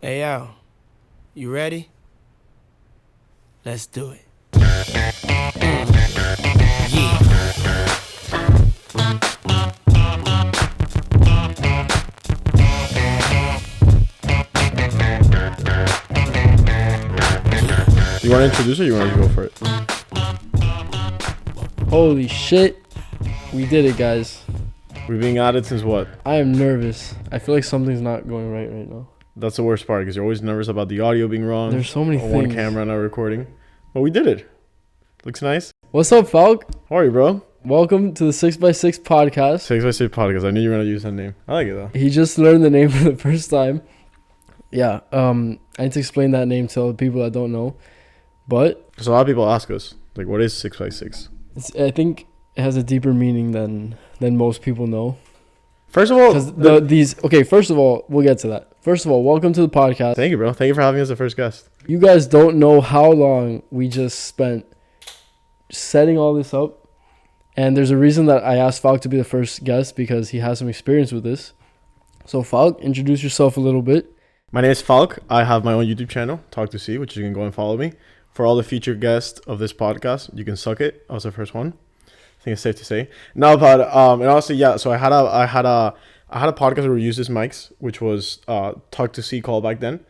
Hey, yo, you ready? Let's do it. Yeah. You want to introduce it or you want to go for it? Holy shit. We did it, guys. We're being at it since what? I am nervous. I feel like something's not going right now. That's the worst part because you're always nervous about the audio being wrong. There's so many or things. one camera not recording. But we did it. Looks nice. What's up, FALC? How are you, bro? Welcome to the 6x6 podcast. 6x6 podcast. I knew you were going to use that name. I like it, though. He just learned the name for the first time. Yeah, I need to explain that name to all the people that don't know. But Because a lot of people ask us, like, what is 6x6? I think it has a deeper meaning than most people know. First of all, First of all, we'll get to that. First of all, welcome to the podcast. Thank you, bro. Thank you for having us as the first guest. You guys don't know how long we just spent setting all this up. And there's a reason that I asked Falk to be the first guest because he has some experience with this. So Falk, introduce yourself a little bit. My name is Falk. I have my own YouTube channel, Talk to See, which you can go and follow me. For all the featured guests of this podcast, you can suck it. I was the first one. I think it's safe to say. No, but and also so I had a podcast where we used these mics, which was Talk to See call back then.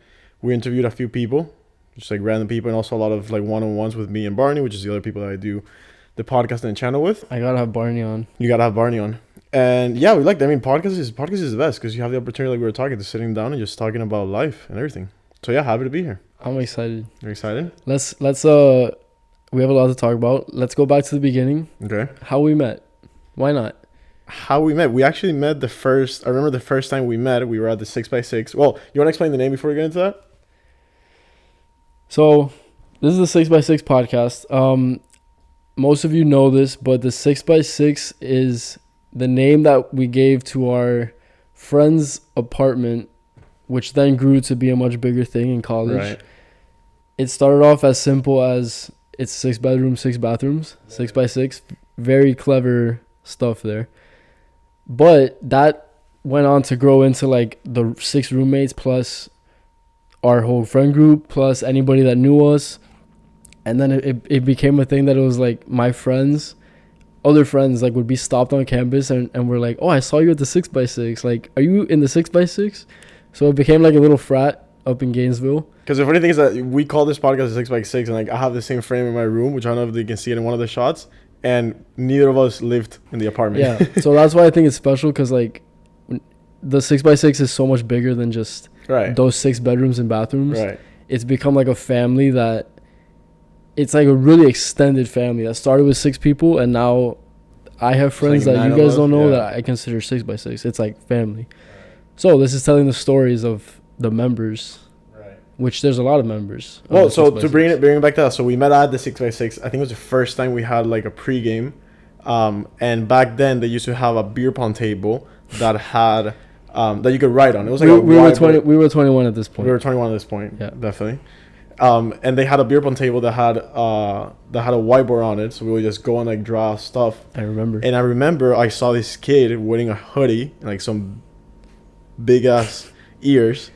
We interviewed a few people, just like random people, and also a lot of like one-on-ones with me and Barney, which is the other people that I do the podcast and channel with. I gotta have Barney on. You gotta have Barney on. And yeah, we like that. I mean, podcast is the best because you have the opportunity, like we were talking, to sitting down and just talking about life and everything. So yeah, happy to be here. I'm excited. You're excited? Let's we have a lot to talk about. Let's go back to the beginning. Okay. How we met. Why not? How we met? We actually met I remember the first time we met, we were at the 6x6. Well, you want to explain the name before we get into that? So, this is the 6x6 podcast. Most of you know this, but the 6x6 is the name that we gave to our friend's apartment, which then grew to be a much bigger thing in college. Right. It started off as simple as it's 6 bedrooms, 6 bathrooms, 6x6. Very clever stuff there. But that went on to grow into like the 6 roommates plus our whole friend group plus anybody that knew us. And then it became a thing that it was like my friends, other friends like would be stopped on campus and we're like, oh, I saw you at the 6x6. Like, are you in the 6x6? So it became like a little frat up in Gainesville. Because the funny thing is that we call this podcast a 6x6, and like I have the same frame in my room, which I don't know if you can see it in one of the shots, and neither of us lived in the apartment. Yeah, so that's why I think it's special because like the 6x6 is so much bigger than just those 6 bedrooms and bathrooms. Right. It's become like a family that it's like a really extended family that started with 6 people, and now I have friends like that you guys don't know that I consider 6x6. It's like family. So this is telling the stories of the members, which there's a lot of members. Well, so to bring it back to that, so we met at the 6x6. I think it was the first time we had like a pregame, and back then they used to have a beer pong table that had that you could write on. It was like we were 21 at this point. We were 21 at this point. Yeah, definitely. And they had a beer pong table that had a whiteboard on it, so we would just go and like draw stuff. I remember. And I remember I saw this kid wearing a hoodie and like some big ass ears,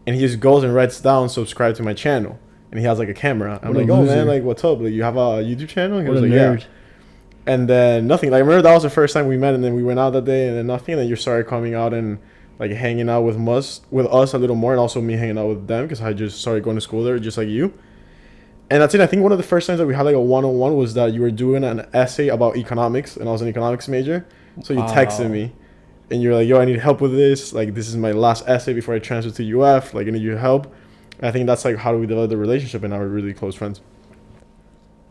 and he just goes and writes down subscribe to my channel, and he has like a camera. I'm like, oh man, like what's up? Like you have a YouTube channel? He was like, nerd. Yeah. And then nothing. Like I remember that was the first time we met, and then we went out that day, and then nothing. And then you started coming out and like hanging out with us a little more, and also me hanging out with them because I just started going to school there just like you. And that's it. I think one of the first times that we had like a one-on-one was that you were doing an essay about economics, and I was an economics major. So you texted me, and you're like, yo, I need help with this. Like, this is my last essay before I transfer to UF. Like, I need your help. And I think that's like how we developed the relationship, and now we're really close friends.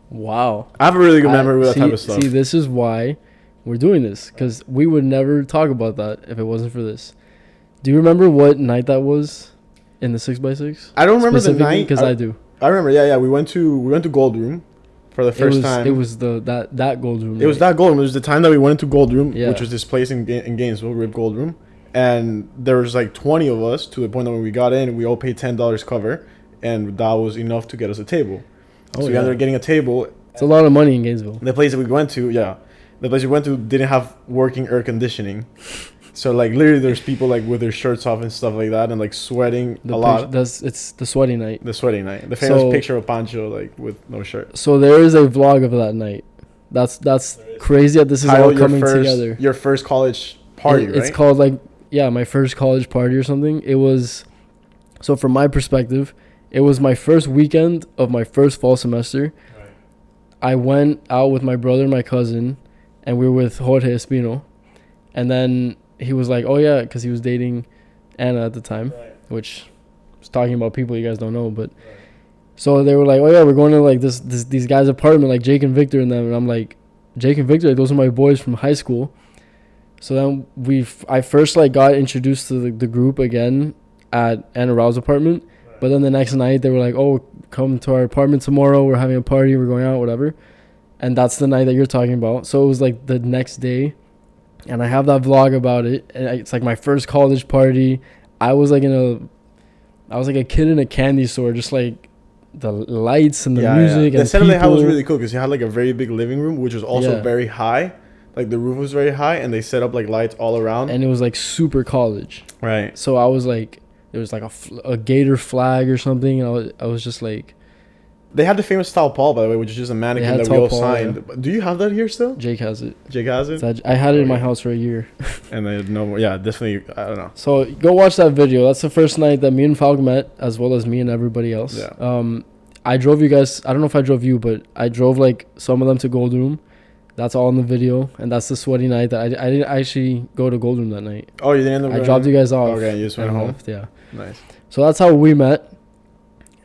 Wow. I have a really good memory with that type of stuff. See, this is why we're doing this, because we would never talk about that if it wasn't for this. Do you remember what night that was in the 6x6? I don't remember the night. Because I do. I remember, yeah. We went to Gold Room for the first time. It was that Gold Room. It was that Gold Room. It was the time that we went into Gold Room, yeah, which was this place in Gainesville, Rip Gold Room. And there was like 20 of us to the point that when we got in, we all paid $10 cover, and that was enough to get us a table. So we ended up getting a table. It's a lot of money in Gainesville. The place that we went to, didn't have working air conditioning. So like literally, there's people like with their shirts off and stuff like that, and like sweating a lot. It's the sweaty night. The sweaty night. The famous So- picture of Pancho like with no shirt. So there is a vlog of that night. That's crazy that this is all coming together. Your first college party, right? It's called like my first college party or something. It was, so from my perspective, it was my first weekend of my first fall semester. Right. I went out with my brother and my cousin, and we were with Jorge Espino, and then he was like, "Oh yeah," because he was dating Anna at the time, Right. which was talking about people you guys don't know, but. So they were like, "Oh yeah, we're going to like these guys' apartment, like Jake and Victor and them." And I'm like, "Jake and Victor, like, those are my boys from high school." So then I first like got introduced to the group again at Anna Rao's apartment, but then the next night they were like, "Oh, come to our apartment tomorrow. We're having a party. We're going out, whatever." And that's the night that you're talking about. So it was like the next day, and I have that vlog about it. And it's like my first college party. I was like a kid in a candy store, just like. The lights and the music and the setup they had was people. really cool because you had like a very big living room, which was also very high. Like the roof was very high, and they set up like lights all around. And it was like super college. Right. So I was like, there was like a Gator flag or something. And I was just like. They had the famous Tal Paul, by the way, which is just a mannequin that we all signed. Yeah. Do you have that here still? Jake has it. Jake has it? So I had it in my house for a year. And I had no more. Yeah, definitely. I don't know. So go watch that video. That's the first night that me and FALC met, as well as me and everybody else. Yeah. I drove you guys. I don't know if I drove you, but I drove like some of them to Gold Room. That's all in the video, and that's the sweaty night that I didn't actually go to Gold Room that night. Oh, you didn't end up I dropped you guys off. Okay, you just went home. Left, yeah. Nice. So that's how we met.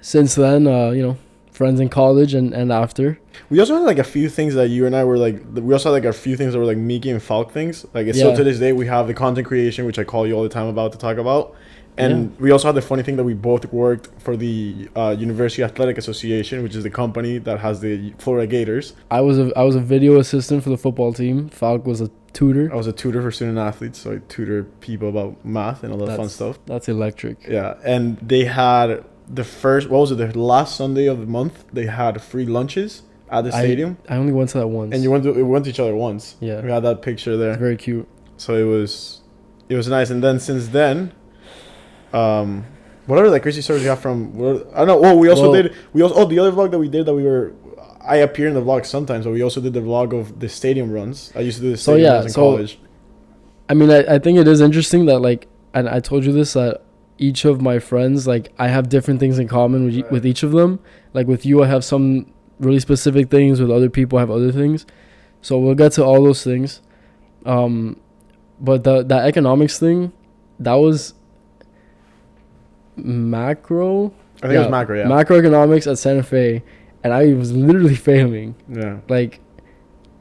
Since then, friends in college and after. We also had like a few things that you and I were like. We also had like a few things that were like Miki and FALC things. Like it's still to this day we have the content creation, which I call you all the time about to talk about. And we also had the funny thing that we both worked for the University Athletic Association, which is the company that has the Florida Gators. I was a video assistant for the football team. FALC was a tutor. I was a tutor for student athletes, so I tutor people about math and all that fun stuff. That's electric. Yeah, and they had the last Sunday of the month, they had free lunches at the stadium. I only went to that once. And we went to each other once. Yeah. We had that picture there. It's very cute. So it was nice. And then since then... whatever like crazy stories you have from I don't know. Oh, the other vlog that we did I appear in the vlog sometimes, but we also did the vlog of the stadium runs. I used to do the stadium runs in college. I mean, I think it is interesting that like, and I told you this, that each of my friends, like I have different things in common with each of them. Like with you, I have some really specific things. With other people, I have other things. So we'll get to all those things. But that economics thing, that was macro. I think it was macro, yeah. Macroeconomics at Santa Fe, and I was literally failing. Yeah. Like,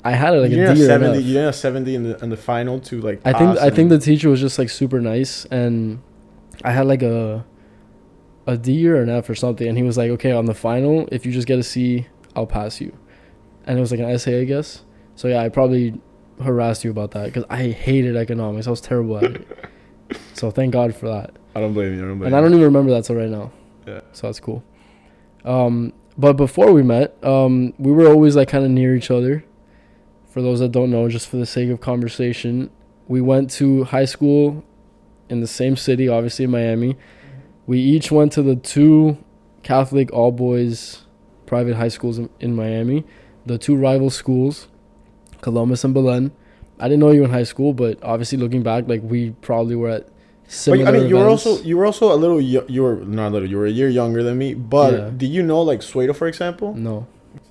I had like you a D or an F. You didn't have 70 in the final to like. I think the teacher was just like super nice, and I had like a D or an F or something, and he was like, "Okay, on the final, if you just get a C, I'll pass you," and it was like an essay, I guess. So yeah, I probably harassed you about that because I hated economics. I was terrible at it. So thank God for that. I don't blame you. And I don't even remember that till right now. Yeah. So that's cool. But before we met, we were always like kind of near each other. For those that don't know, just for the sake of conversation, we went to high school in the same city, obviously in Miami. We each went to the 2 Catholic all-boys private high schools in Miami, the 2 rival schools, Columbus and Belen. I didn't know you in high school, but obviously looking back, like we probably were at similar events. you were also a little you were not little, you were a year younger than me, but do you know like Suedo, for example? No.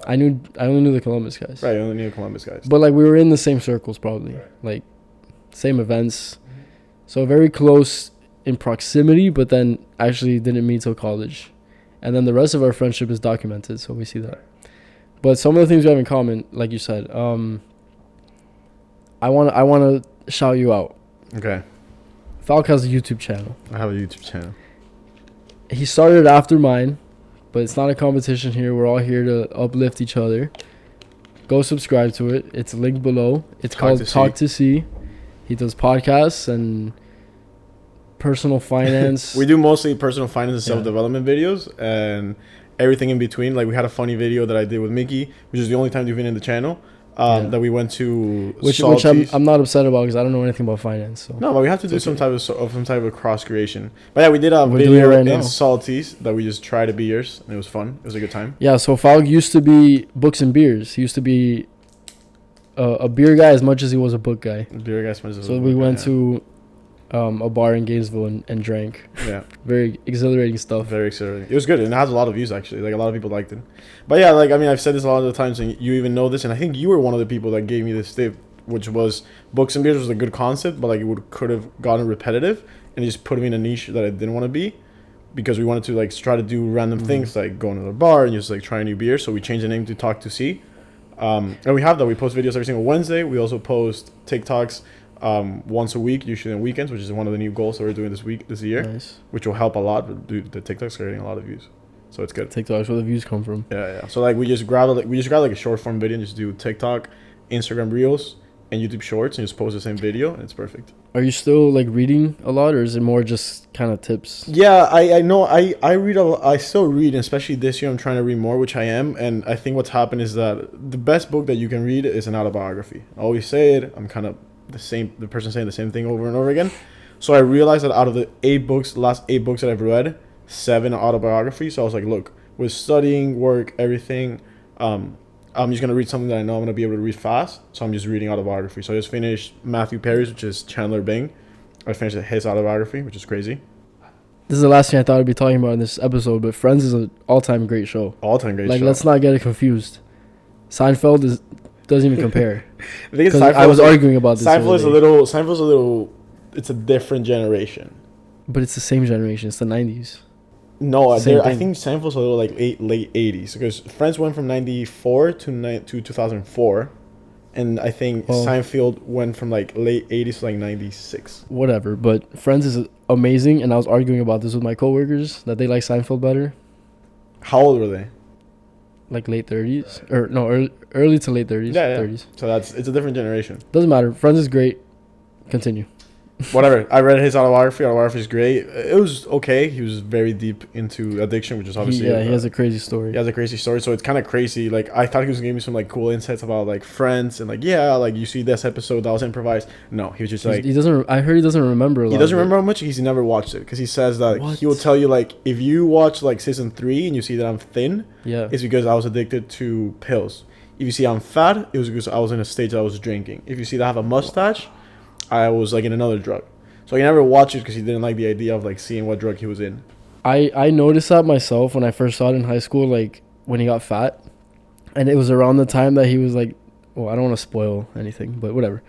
I only knew the Columbus guys. Right, I only knew the Columbus guys. But like we were in the same circles probably. Right. Like same events. So very close in proximity, but then actually didn't meet till college. And then the rest of our friendship is documented, so we see that. But some of the things we have in common, like you said, I want to shout you out. Okay. FALC has a YouTube channel. I have a YouTube channel. He started after mine, but it's not a competition here. We're all here to uplift each other. Go subscribe to it. It's linked below. It's called Talk to See. He does podcasts and personal finance. We do mostly personal finance and self-development videos and everything in between. Like we had a funny video that I did with Mickey, which is the only time you've been in the channel. Yeah. that we went to. Which Salty's. I'm not upset about because I don't know anything about finance. So No, but we have to do some type of cross creation. But yeah, we did a We're doing video it right in now. Salty's that we just tried beers, and it was fun. It was a good time. yeah, so FALC used to be books and beers. He used to be a beer guy as much as he was a book guy. Beer guys, So we went to a bar in Gainesville and drank. Yeah, Very exhilarating stuff. very exciting. It was good, and it has a lot of views actually. Like a lot of people liked it. But yeah, like I mean, I've said this a lot of the times, and you even know this, and I think you were one of the people that gave me this tip, which was books and beers was a good concept, but like it could have gotten repetitive, and it just put me in a niche that I didn't want to be, because we wanted to like try to do random things like going to the bar and just like try a new beer. So we changed the name to Talk to See, and we have that. We post videos every single Wednesday. We also post TikToks once a week, usually on weekends, which is one of the new goals that we're doing this year, Nice. which will help a lot. But dude, the TikToks are getting a lot of views, so it's good. TikTok's where the views come from. Yeah. So like we just grab like a short form video and just do TikTok, Instagram Reels, and YouTube Shorts, and just post the same video, and it's perfect. Are you still like reading a lot, or is it more just kind of tips? Yeah, I know. I read I still read, and especially this year I'm trying to read more, which I am. And I think what's happened is that the best book that you can read is an autobiography. I always say it. I'm kind of the person saying the same thing over and over again. So I realized that out of the last 8 books that I've read, 7 are autobiographies. So I was like, look, with studying, work, everything, I'm just gonna read something that I know I'm gonna be able to read fast. So I'm just reading autobiography. So I just finished Matthew Perry's, which is Chandler Bing. I finished his autobiography, which is crazy. This is the last thing I thought I'd be talking about in this episode, but Friends is an all-time great show. All-time great Like, show. let's not get it confused. Seinfeld doesn't even compare. The thing is, 'Cause I was arguing about this. the other Seinfeld's day. Seinfeld's a little. It's a different generation. But it's the same generation. It's the 90s. No, Same I thing. think Seinfeld's a little like late 80s, because Friends went from 94 to 2004, and I think Well- Seinfeld went from like late 80s to like 96. Whatever. But Friends is amazing, and I was arguing about this with my coworkers that they like Seinfeld better. How old were they? Like late 30s. Or no, early to late 30s. Yeah. 30s. So it's a different generation. Doesn't matter. Friends is great. Continue. Whatever. I read his autobiography. Autobiography is great. It was okay. He was very deep into addiction, which is obviously He has a crazy story. he has a crazy story. So it's kind of crazy. Like I thought he was gonna give me some like cool insights about like Friends, and like like you see this episode that was improvised. No, he was just like He doesn't. I heard he doesn't remember a lot. he doesn't of it. remember how much. He's never watched it, because he says that What? he will tell you like if you watch like season 3 and you see that I'm thin, Yeah. it's because I was addicted to pills. If you see I'm fat, it was because I was in a stage that I was drinking. If you see that I have a mustache, I was like in another drug. So he never watched it because he didn't like the idea of like seeing what drug he was in. I noticed that myself when I first saw it in high school, like when he got fat, and it was around the time that he was like, well, I don't want to spoil anything, but whatever.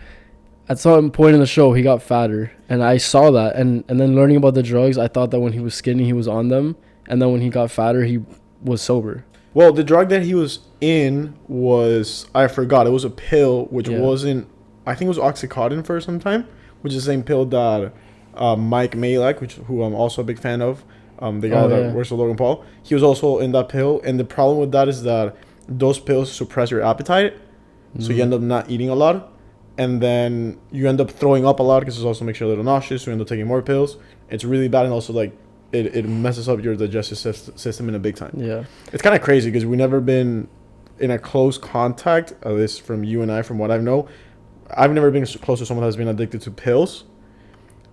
At some point in the show, he got fatter, and I saw that, and then learning about the drugs, I thought that when he was skinny, he was on them, and then when he got fatter, he was sober. Well, the drug that he was in was, I forgot, it was a pill which Yeah. wasn't, I think it was Oxycontin for some time, which is the same pill that Mike Malek, who I'm also a big fan of, the guy that works with Logan Paul, he was also in that pill. And the problem with that is that those pills suppress your appetite, so you end up not eating a lot, and then you end up throwing up a lot because it also makes you a little nauseous. So you end up taking more pills. It's really bad, and also like it messes up your digestive system in a big time. Yeah. It's kind of crazy because we've never been in a close contact, at least from you and I, from what I know. I've never been close to someone that's been addicted to pills.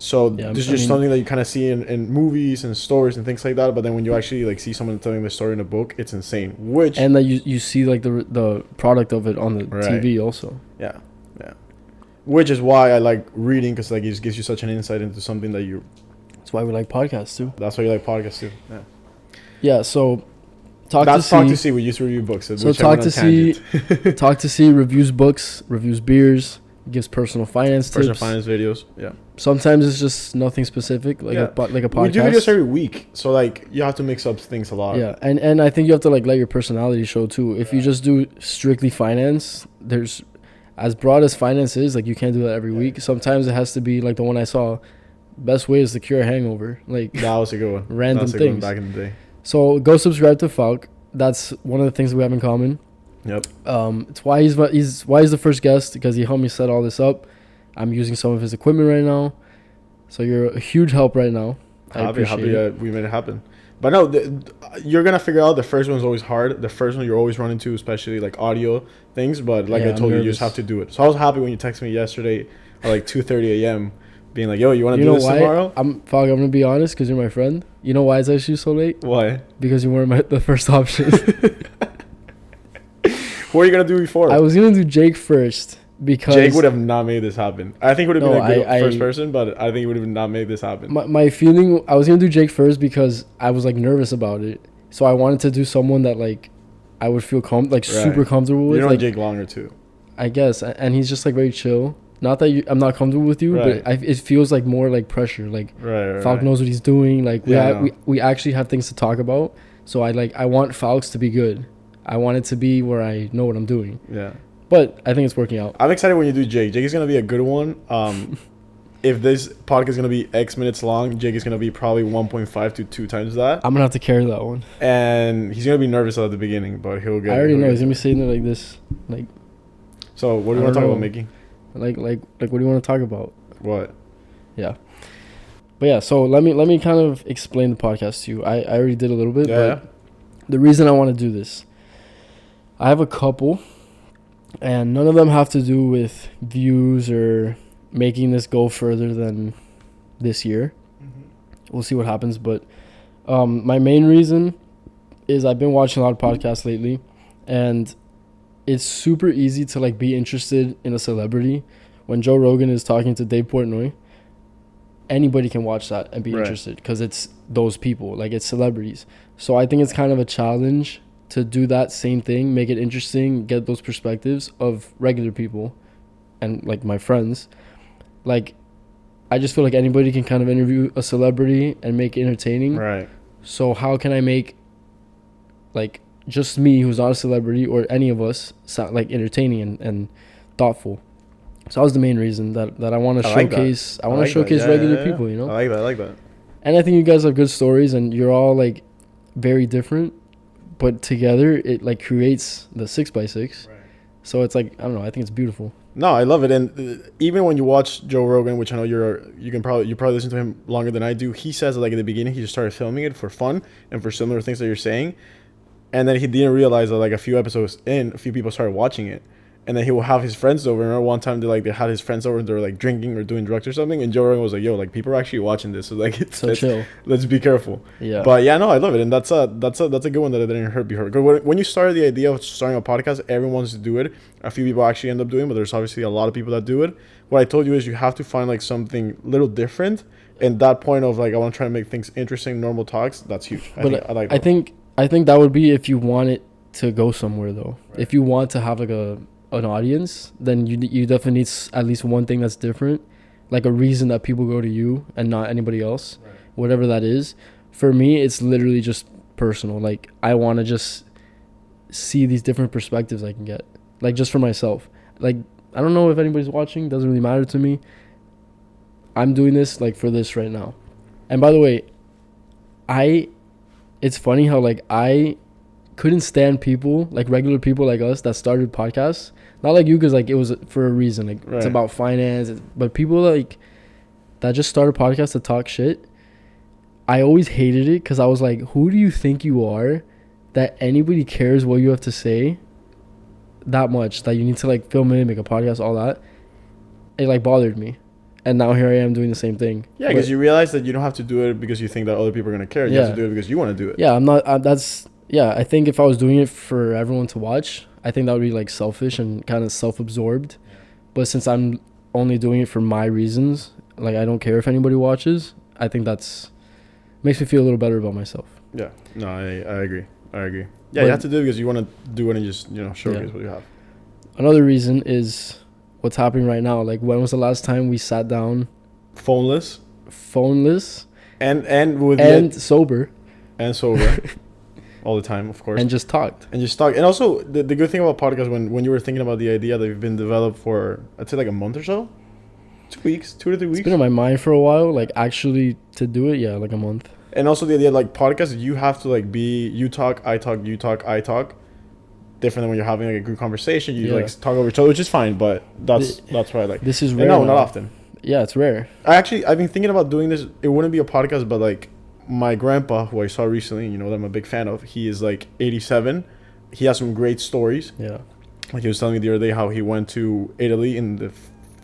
So Yeah, this is I just mean- something that you kind of see in movies and stories and things like that. But then when you actually like see someone telling the story in a book, it's insane. Which And that you see like the product of it on the Right. TV also. yeah. Which is why I like reading, because like it just gives you such an insight into something that you. That's why we like podcasts too. That's why you like podcasts too. Yeah. Yeah. So talk That's to Talk see. to See. We used to review books. So which I Talk went to on See, tangent. Talk to See reviews books, reviews beers, gives personal finance Personal tips. finance videos. Yeah. Sometimes it's just nothing specific, like Yeah. like a podcast. We do videos every week, so like you have to mix up things a lot. Yeah, and I think you have to like let your personality show too. If you just do strictly finance, there's as broad as finance is, like you can't do that every week. Sometimes it has to be like the one I saw. Best way is to cure a hangover, like That was a good one. Random That's a good one things. back in the day. So go subscribe to FALC. That's one of the things we have in common. Yep. It's why he's the first guest, because he helped me set all this up. I'm using some of his equipment right now, so you're a huge help right now. I Happy appreciate it. we made it happen. But no, you're gonna figure out the first one's always hard. The first one you're always running into, especially like audio things. But like I told you, you just have to do it. So I was happy when you texted me yesterday at like 2:30 a.m. being like, "Yo, you want to do this tomorrow?" I'm gonna be honest, because you're my friend. You know why I texted you so late? Why? Because you weren't the first option. What are you gonna do before? I was gonna do Jake first because Jake would have not made this happen. I think it would have been a good I first person, but I think it would have not made this happen. My feeling, I was gonna do Jake first because I was like nervous about it. So I wanted to do someone that like I would feel super comfortable with. You know like Jake longer too. I guess, and he's just like very chill. Not that I'm not comfortable with you, Right. but it feels like more like pressure. Like Falk knows what he's doing. Like we actually have things to talk about. So I want Falks to be good. I want it to be where I know what I'm doing. Yeah. But I think it's working out. I'm excited when you do Jake. Jake is gonna be a good one. If this podcast is gonna be X minutes long, Jake is gonna be probably 1.5 to 2 times that. I'm gonna have to carry that one. And he's gonna be nervous at the beginning, but he'll get. I already know he's gonna be sitting there like this, like. So what do you want to talk about, Mickey? Like what do you want to talk about? What? Yeah. But yeah, so let me kind of explain the podcast to you. I already did a little bit, but the reason I want to do this, I have a couple, and none of them have to do with views or making this go further than this year. Mm-hmm. We'll see what happens, but my main reason is I've been watching a lot of podcasts lately, and it's super easy to like be interested in a celebrity. When Joe Rogan is talking to Dave Portnoy, anybody can watch that and be interested because it's those people, like it's celebrities. So I think it's kind of a challenge to do that same thing, make it interesting, get those perspectives of regular people and like my friends. Like I just feel like anybody can kind of interview a celebrity and make it entertaining. Right. So how can I make like just me, who's not a celebrity, or any of us, sound like entertaining and thoughtful? So that was the main reason that I want to showcase. I want to showcase regular people, you know. I like that. And I think you guys have good stories, and you're all like very different, but together it like creates the 6x6. Right. So it's like, I don't know. I think it's beautiful. No, I love it. And even when you watch Joe Rogan, which I know you probably listen to him longer than I do, he says that, like, at the beginning he just started filming it for fun and for similar things that you're saying, and then he didn't realize that like a few episodes in, a few people started watching it. And then he will have his friends over. And one time they had his friends over and they were like drinking or doing drugs or something. And Joe Rogan was like, "Yo, like people are actually watching this, so like it's so chill. Let's be careful." Yeah. But yeah, no, I love it, and that's a good one that I didn't heard before. Because when you started the idea of starting a podcast, everyone wants to do it. A few people actually end up doing it, but there's obviously a lot of people that do it. What I told you is you have to find like something little different. And that point of like I want to try to make things interesting, normal talks. That's huge. I think that would be if you want it to go somewhere though. Right. If you want to have like an audience, then you definitely need at least one thing that's different, like a reason that people go to you and not anybody else. Right. Whatever that is. For me, it's literally just personal. Like I want to just see these different perspectives I can get, like just for myself. Like I don't know if anybody's watching, doesn't really matter to me. I'm doing this like for this right now. And by the way, it's funny how like I couldn't stand people, like regular people like us that started podcasts. Not like you, because like it was for a reason. Like It's about finance. But people like that just started podcasts to talk shit, I always hated it because I was like, who do you think you are that anybody cares what you have to say that much, that you need to like film it, make a podcast, all that? It like bothered me. And now here I am doing the same thing. Yeah, because you realize that you don't have to do it because you think that other people are going to care. You have to do it because you want to do it. Yeah, I think if I was doing it for everyone to watch, I think that would be like selfish and kind of self-absorbed. Yeah. But since I'm only doing it for my reasons, like I don't care if anybody watches, I think makes me feel a little better about myself. Yeah. No, I agree. Yeah, you have to do it because you want to do it and just, showcase what you have. Another reason is what's happening right now. Like, when was the last time we sat down phoneless and sober all the time, of course, and just talked. And also the good thing about podcasts, when you were thinking about the idea, they've been developed for, I'd say, like a month or so, 2 weeks, 2 to 3 weeks. It's been in my mind for a while, like actually to do it. Yeah, like a month. And also the idea, like podcasts, you have to like be, you talk, I talk, you talk, I talk. Different than when you're having like a group conversation, you like talk over each other, which is fine, but that's what I like. This is rare. No, not often. Yeah, it's rare. I've been thinking about doing this. It wouldn't be a podcast, but like my grandpa, who I saw recently, you know, that I'm a big fan of, he is like 87. He has some great stories. Yeah. Like he was telling me the other day how he went to Italy in the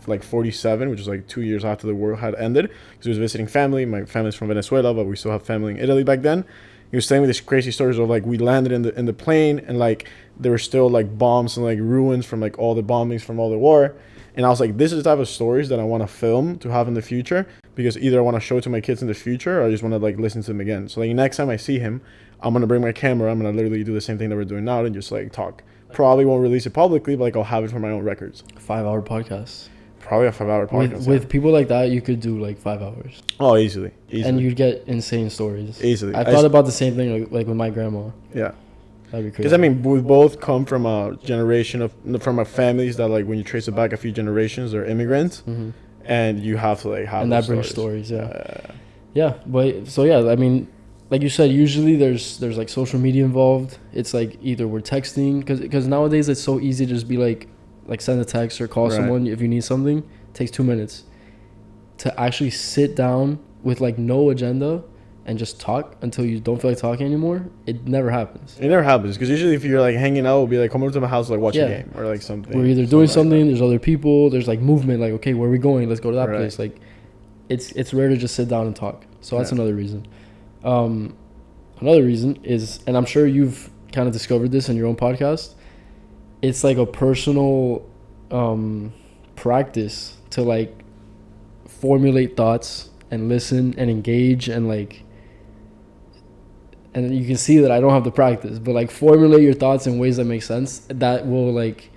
like 47, which was like 2 years after the war had ended, because he was visiting family. My family's from Venezuela, but we still have family in Italy back then. He was telling me these crazy stories of like we landed in the plane and like there were still like bombs and like ruins from like all the bombings from all the war. And I was like, this is the type of stories that I want to film to have in the future, because either I want to show it to my kids in the future or I just want to like listen to them again. So like next time I see him, I'm going to bring my camera. I'm going to literally do the same thing that we're doing now and just like talk. Probably won't release it publicly, but like I'll have it for my own records. 5-hour podcast. Probably a 5-hour podcast. With people like that, you could do like 5 hours. Oh, easily. And you'd get insane stories. Easily. I thought about the same thing like with my grandma. Yeah. That'd be crazy. Because I mean, we both come from a generation from a families that like when you trace it back a few generations, they're immigrants, and you have to like have. And that brings stories, yeah. Yeah, but so yeah, I mean, like you said, usually there's like social media involved. It's like either we're texting, because nowadays it's so easy to just be like send a text or call someone if you need something. It takes 2 minutes. To actually sit down with like no agenda and just talk until you don't feel like talking anymore, it never happens. It never happens, because usually if you're like hanging out, we'll be like, come over to my house, like watch a game or like something. We're either doing something, there's other people, there's like movement, like, okay, where are we going? Let's go to that place. Like, it's rare to just sit down and talk. So that's another reason. Another reason is, and I'm sure you've kind of discovered this in your own podcast, it's like a personal practice to like formulate thoughts and listen and engage and like, and you can see that I don't have the practice, but like formulate your thoughts in ways that make sense that will like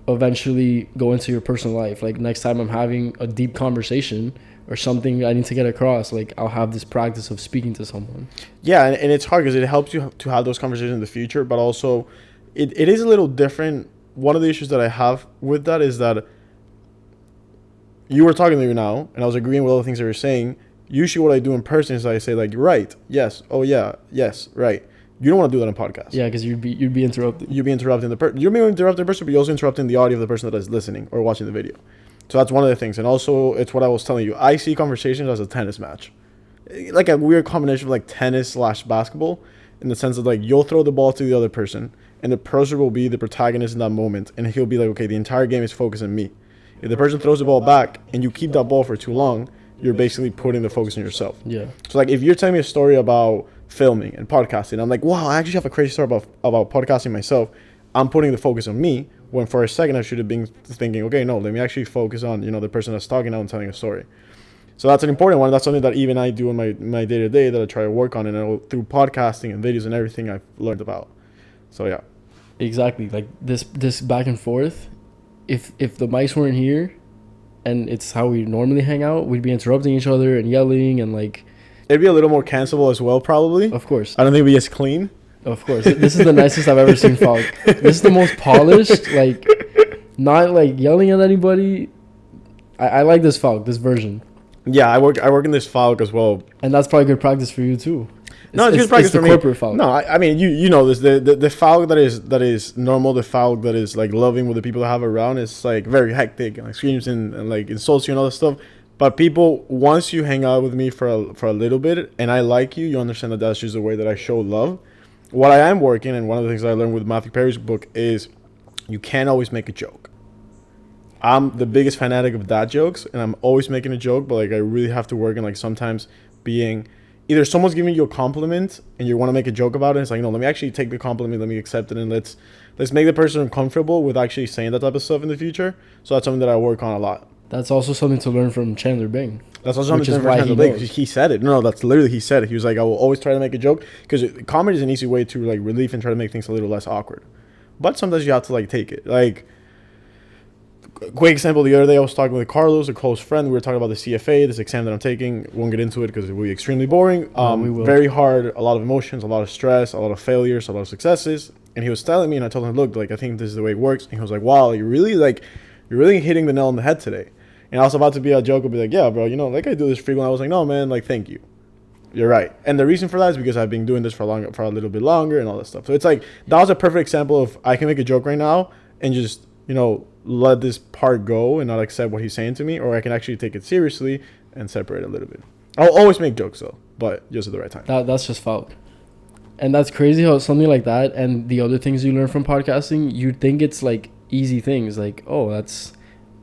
eventually go into your personal life. Like next time I'm having a deep conversation or something I need to get across, like I'll have this practice of speaking to someone. Yeah, and it's hard because it helps you to have those conversations in the future, but also it is a little different. One of the issues that I have with that is that you were talking to me now, and I was agreeing with all the things that you were saying. Usually what I do in person is I say like, right, yes, oh yeah, yes, right. You don't want to do that on podcast. Yeah, because you'd be interrupted. You'd be interrupting the person. You're being interrupting the person, but you're also interrupting the audio of the person that is listening or watching the video. So that's one of the things. And also, it's what I was telling you. I see conversations as a tennis match. Like a weird combination of like tennis/basketball, in the sense that like you'll throw the ball to the other person and the person will be the protagonist in that moment, and he'll be like, okay, the entire game is focused on me. If the person throws the ball back and you keep that ball for too long, you're basically putting the focus on yourself. Yeah. So like if you're telling me a story about filming and podcasting, I'm like, wow, I actually have a crazy story about podcasting myself. I'm putting the focus on me, when for a second I should have been thinking, okay, no, let me actually focus on, you know, the person that's talking now and telling a story. So that's an important one. That's something that even I do in my day-to-day that I try to work on, and through podcasting and videos and everything I've learned about. So yeah. Exactly. Like this back and forth, if the mics weren't here and it's how we normally hang out, we'd be interrupting each other and yelling and like... It'd be a little more cancelable as well, probably. Of course. I don't think it'd be as clean. Of course. This is the nicest I've ever seen FALC. This is the most polished, like, not like yelling at anybody. I like this FALC, this version. Yeah, I work in this FALC as well. And that's probably good practice for you too. It's good practice for me. Corporate FALC. No, I mean you know this. The FALC that is normal, the FALC that is like loving with the people that have around, is like very hectic and like screams and like insults you and all that stuff. But people, once you hang out with me for a little bit and I like you, you understand that that's just the way that I show love. What I am working, and one of the things I learned with Matthew Perry's book, is you can't always make a joke. I'm the biggest fanatic of dad jokes, and I'm always making a joke, but like I really have to work on like sometimes being either someone's giving you a compliment and you want to make a joke about it. It's like, no, let me actually take the compliment, let me accept it, and let's make the person comfortable with actually saying that type of stuff in the future. So that's something that I work on a lot. That's also something to learn from Chandler Bing. That's also something to learn from Chandler Bing. He said it. No, that's literally, he said it. He was like, I will always try to make a joke, because comedy is an easy way to like relieve and try to make things a little less awkward. But sometimes you have to like take it. Like, quick example, the other day I was talking with Carlos, a close friend. We were talking about the CFA, this exam that I'm taking. Won't get into it because it will be extremely boring. We will. Very hard, a lot of emotions, a lot of stress, a lot of failures, a lot of successes. And he was telling me, and I told him, look, like I think this is the way it works. And he was like, wow, you're really hitting the nail on the head today. And I was about to be a joke and be like, yeah, bro, you know, like I do this frequently. I was like, no, man, like, thank you. You're right. And the reason for that is because I've been doing this for a little bit longer and all that stuff. So it's like, that was a perfect example of I can make a joke right now and just, you know, let this part go and not accept what he's saying to me, or I can actually take it seriously and separate a little bit. I'll always make jokes though, but just at the right time. That's just FALC. And that's crazy how something like that and the other things you learn from podcasting, you think it's like easy things. Like, oh, that's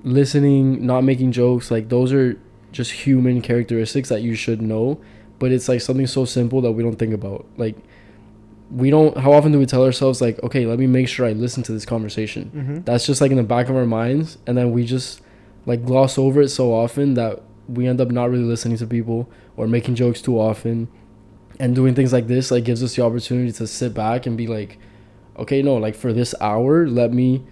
listening, not making jokes. Like, those are just human characteristics that you should know. But it's like something so simple that we don't think about. Like, how often do we tell ourselves, like, okay, let me make sure I listen to this conversation? Mm-hmm. That's just like in the back of our minds. And then we just like gloss over it so often that we end up not really listening to people or making jokes too often. And doing things like this like gives us the opportunity to sit back and be like, okay, no, like for this hour, let me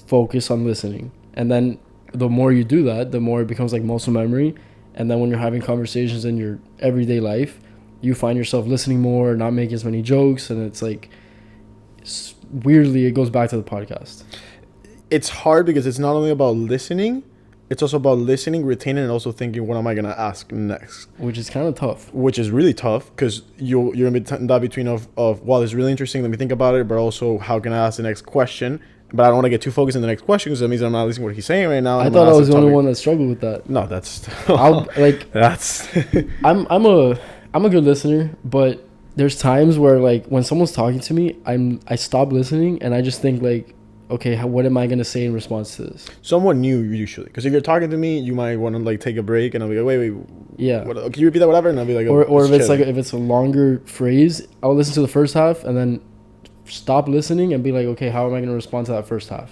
focus on listening. And then the more you do that, the more it becomes like muscle memory. And then when you're having conversations in your everyday life, you find yourself listening more, not making as many jokes. And it's like, weirdly, it goes back to the podcast. It's hard because it's not only about listening, it's also about listening, retaining, and also thinking, what am I going to ask next? Which is kind of tough. Which is really tough because you're in that between of wow, this is really interesting, let me think about it, but also how can I ask the next question? But I don't want to get too focused on the next question because that means I'm not listening to what he's saying right now. I thought I was the only one that struggled with that. No, that's... that's... I'm a good listener, but there's times where, like, when someone's talking to me, I stop listening and I just think, like, okay, what am I going to say in response to this? Someone new, usually. Because if you're talking to me, you might want to, like, take a break and I'll be like, wait. Yeah. What, can you repeat that, whatever? And I'll be like, or if it's like, if it's a longer phrase, I'll listen to the first half and then stop listening and be like, okay, how am I going to respond to that first half?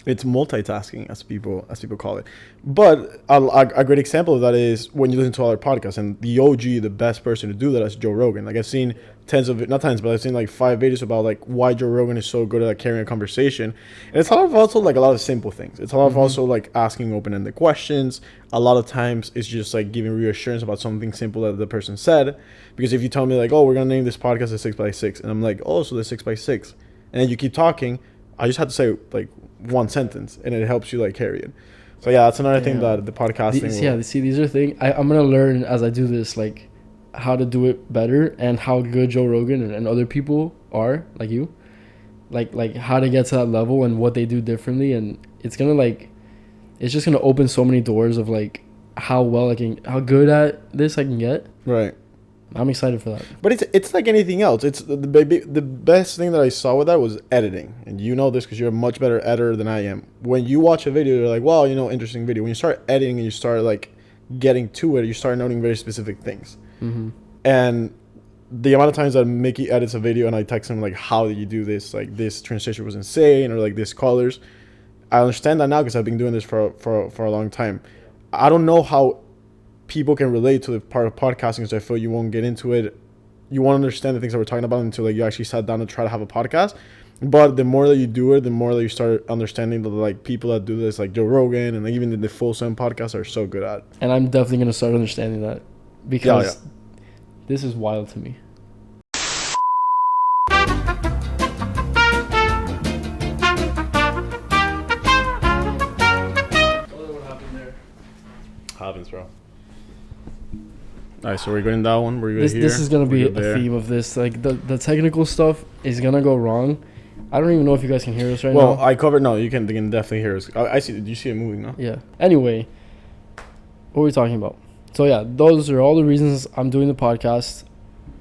It's multitasking, as people call it. But a great example of that is when you listen to other podcasts, and the OG, the best person to do that is Joe Rogan. Like, I've seen I've seen like 5 videos about like why Joe Rogan is so good at carrying a conversation. And it's a lot of also like a lot of simple things. It's a lot of also like asking open-ended questions. A lot of times it's just like giving reassurance about something simple that the person said. Because if you tell me like, oh, we're gonna name this podcast a 6x6, and I'm like, oh, so the 6x6, and then you keep talking, I just have to say like one sentence and it helps you like carry it. So yeah, that's another thing that the podcasting these are things I'm gonna learn as I do this, like how to do it better and how good Joe Rogan and other people are, like you, like how to get to that level and what they do differently. And it's just gonna open so many doors of like how good at this I can get. Right. I'm excited for that. But it's like anything else. It's the best thing that I saw with that was editing. And you know this because you're a much better editor than I am. When you watch a video, you're like, wow, interesting video. When you start editing and you start like getting to it, you start noting very specific things. Mm-hmm. And the amount of times that Mickey edits a video and I text him like, how did you do this? Like, this transition was insane, or like this colors. I understand that now because I've been doing this for a long time. I don't know how people can relate to the part of podcasting because I feel you won't get into it. You won't understand the things that we're talking about until like you actually sat down to try to have a podcast. But the more that you do it, the more that you start understanding that like people that do this, like Joe Rogan and like even the Full Sun podcast, are so good at. And I'm definitely gonna start understanding that because this is wild to me. Happens, bro. All right, so we're going that one. We're good here. This is gonna be a theme of this. Like the technical stuff is gonna go wrong. I don't even know if you guys can hear us right now. Well, I covered. No, you can. They can definitely hear us. I see. Do you see it moving now? Yeah. Anyway, what were we talking about? So yeah, those are all the reasons I'm doing the podcast.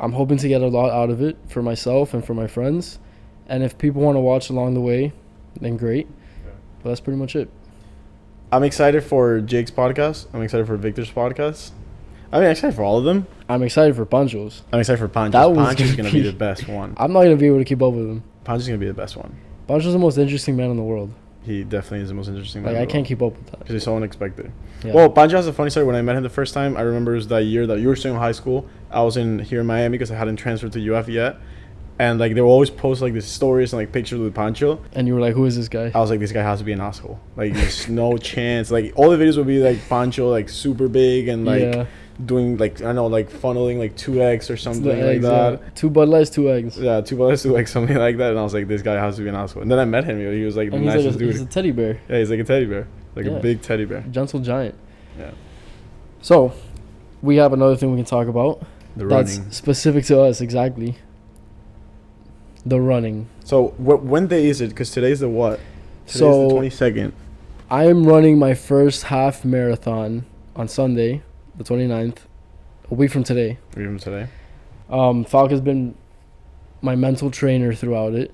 I'm hoping to get a lot out of it for myself and for my friends. And if people want to watch along the way, then great. Okay. But that's pretty much it. I'm excited for Jake's podcast. I'm excited for Victor's podcast. I'm excited for all of them. I'm excited for Pancho's. I'm excited for Pancho's. Pancho's going to be the best one. I'm not going to be able to keep up with him. Pancho's going to be the best one. Pancho's the most interesting man in the world. He definitely is the most interesting man in the world. I can't keep up with that. Because he's so unexpected. Yeah. Well, Pancho has a funny story. When I met him the first time, I remember it was that year that you were still in high school. I was here in Miami because I hadn't transferred to UF yet. And like they will always post like these stories and like pictures with Pancho. And you were like, who is this guy? I was like, this guy has to be an asshole. Like there's no chance. Like all the videos would be like Pancho like super big and like doing like, I don't know, like funneling like 2x or something like that. Yeah. 2 Bud Lights, 2 eggs. Yeah, 2 Bud Lights, 2 eggs, something like that. And I was like, this guy has to be an asshole. And then I met him. He was like the nicest dude. He's a teddy bear. Yeah, he's like a teddy bear. Like a big teddy bear. Gentle giant. Yeah. So, we have another thing we can talk about. The running. That's specific to us, exactly. The running. So, when day is it? Because today's the what? Today's the 22nd. I am running my first half marathon on Sunday, the 29th a week from today. Even today. Falk has been my mental trainer throughout it.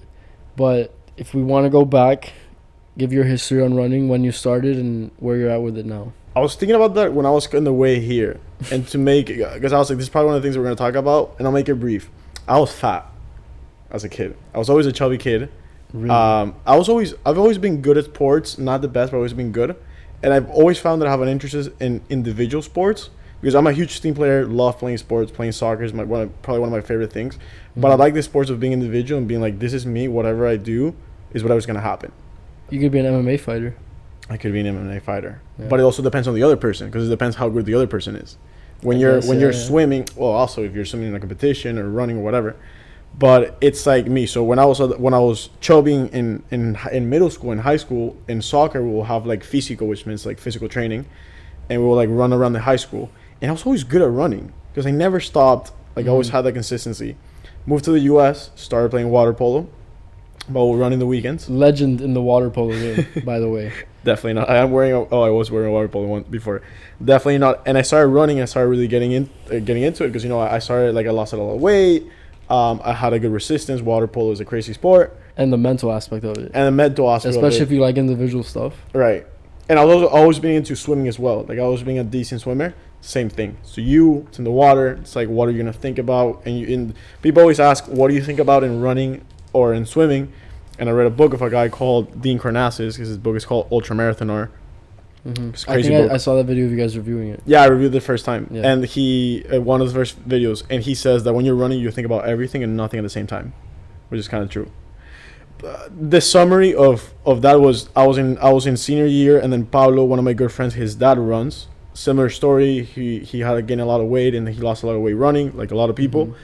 But if we want to go back, give your history on running, when you started and where you're at with it now. I was thinking about that when I was on the way here, and to make, because I was like, this is probably one of the things we're gonna talk about, and I'll make it brief. I was fat as a kid. I was always a chubby kid. Really? I've always been good at sports, not the best, but I've always been good, and I've always found that I have an interest in individual sports because I'm a huge team player. Love playing sports. Playing soccer is probably one of my favorite things. But I like the sports of being individual and being like, this is me. Whatever I do is whatever's gonna happen. You could be an MMA fighter. I could be an MMA fighter, Yeah. but it also depends on the other person because it depends how good the other person is. When you're swimming, well, also if you're swimming in a competition or running or whatever, but it's like me. So when I was chubbing in middle school and high school in soccer, we will have like físico, which means like physical training, and we will like run around the high school. And I was always good at running because I never stopped. Like I always had that consistency. Moved to the U.S., started playing water polo, but we're running the weekends. Legend in the water polo game, by the way. Definitely not. I was wearing a water polo one before. Definitely not. And I started running. I started really getting into it because I started I lost a lot of weight. I had a good resistance. Water polo is a crazy sport. And the mental aspect of it. And the mental aspect, especially if you like individual stuff. Right. And I was always being into swimming as well. Like I was being a decent swimmer. Same thing. So it's in the water. It's like, what are you gonna think about? And people always ask, what do you think about in running or in swimming? And I read a book of a guy called Dean Karnazes, because his book is called Ultramarathoner. Mm-hmm. It's a crazy I book. I saw that video of you guys reviewing it. Yeah, I reviewed it the first time. Yeah. And he, one of the first videos, and he says that when you're running, you think about everything and nothing at the same time, which is kind of true. The summary of that was I was in senior year, and then Pablo, one of my good friends, his dad runs. Similar story. He had to gain a lot of weight, and he lost a lot of weight running, like a lot of people. Mm-hmm.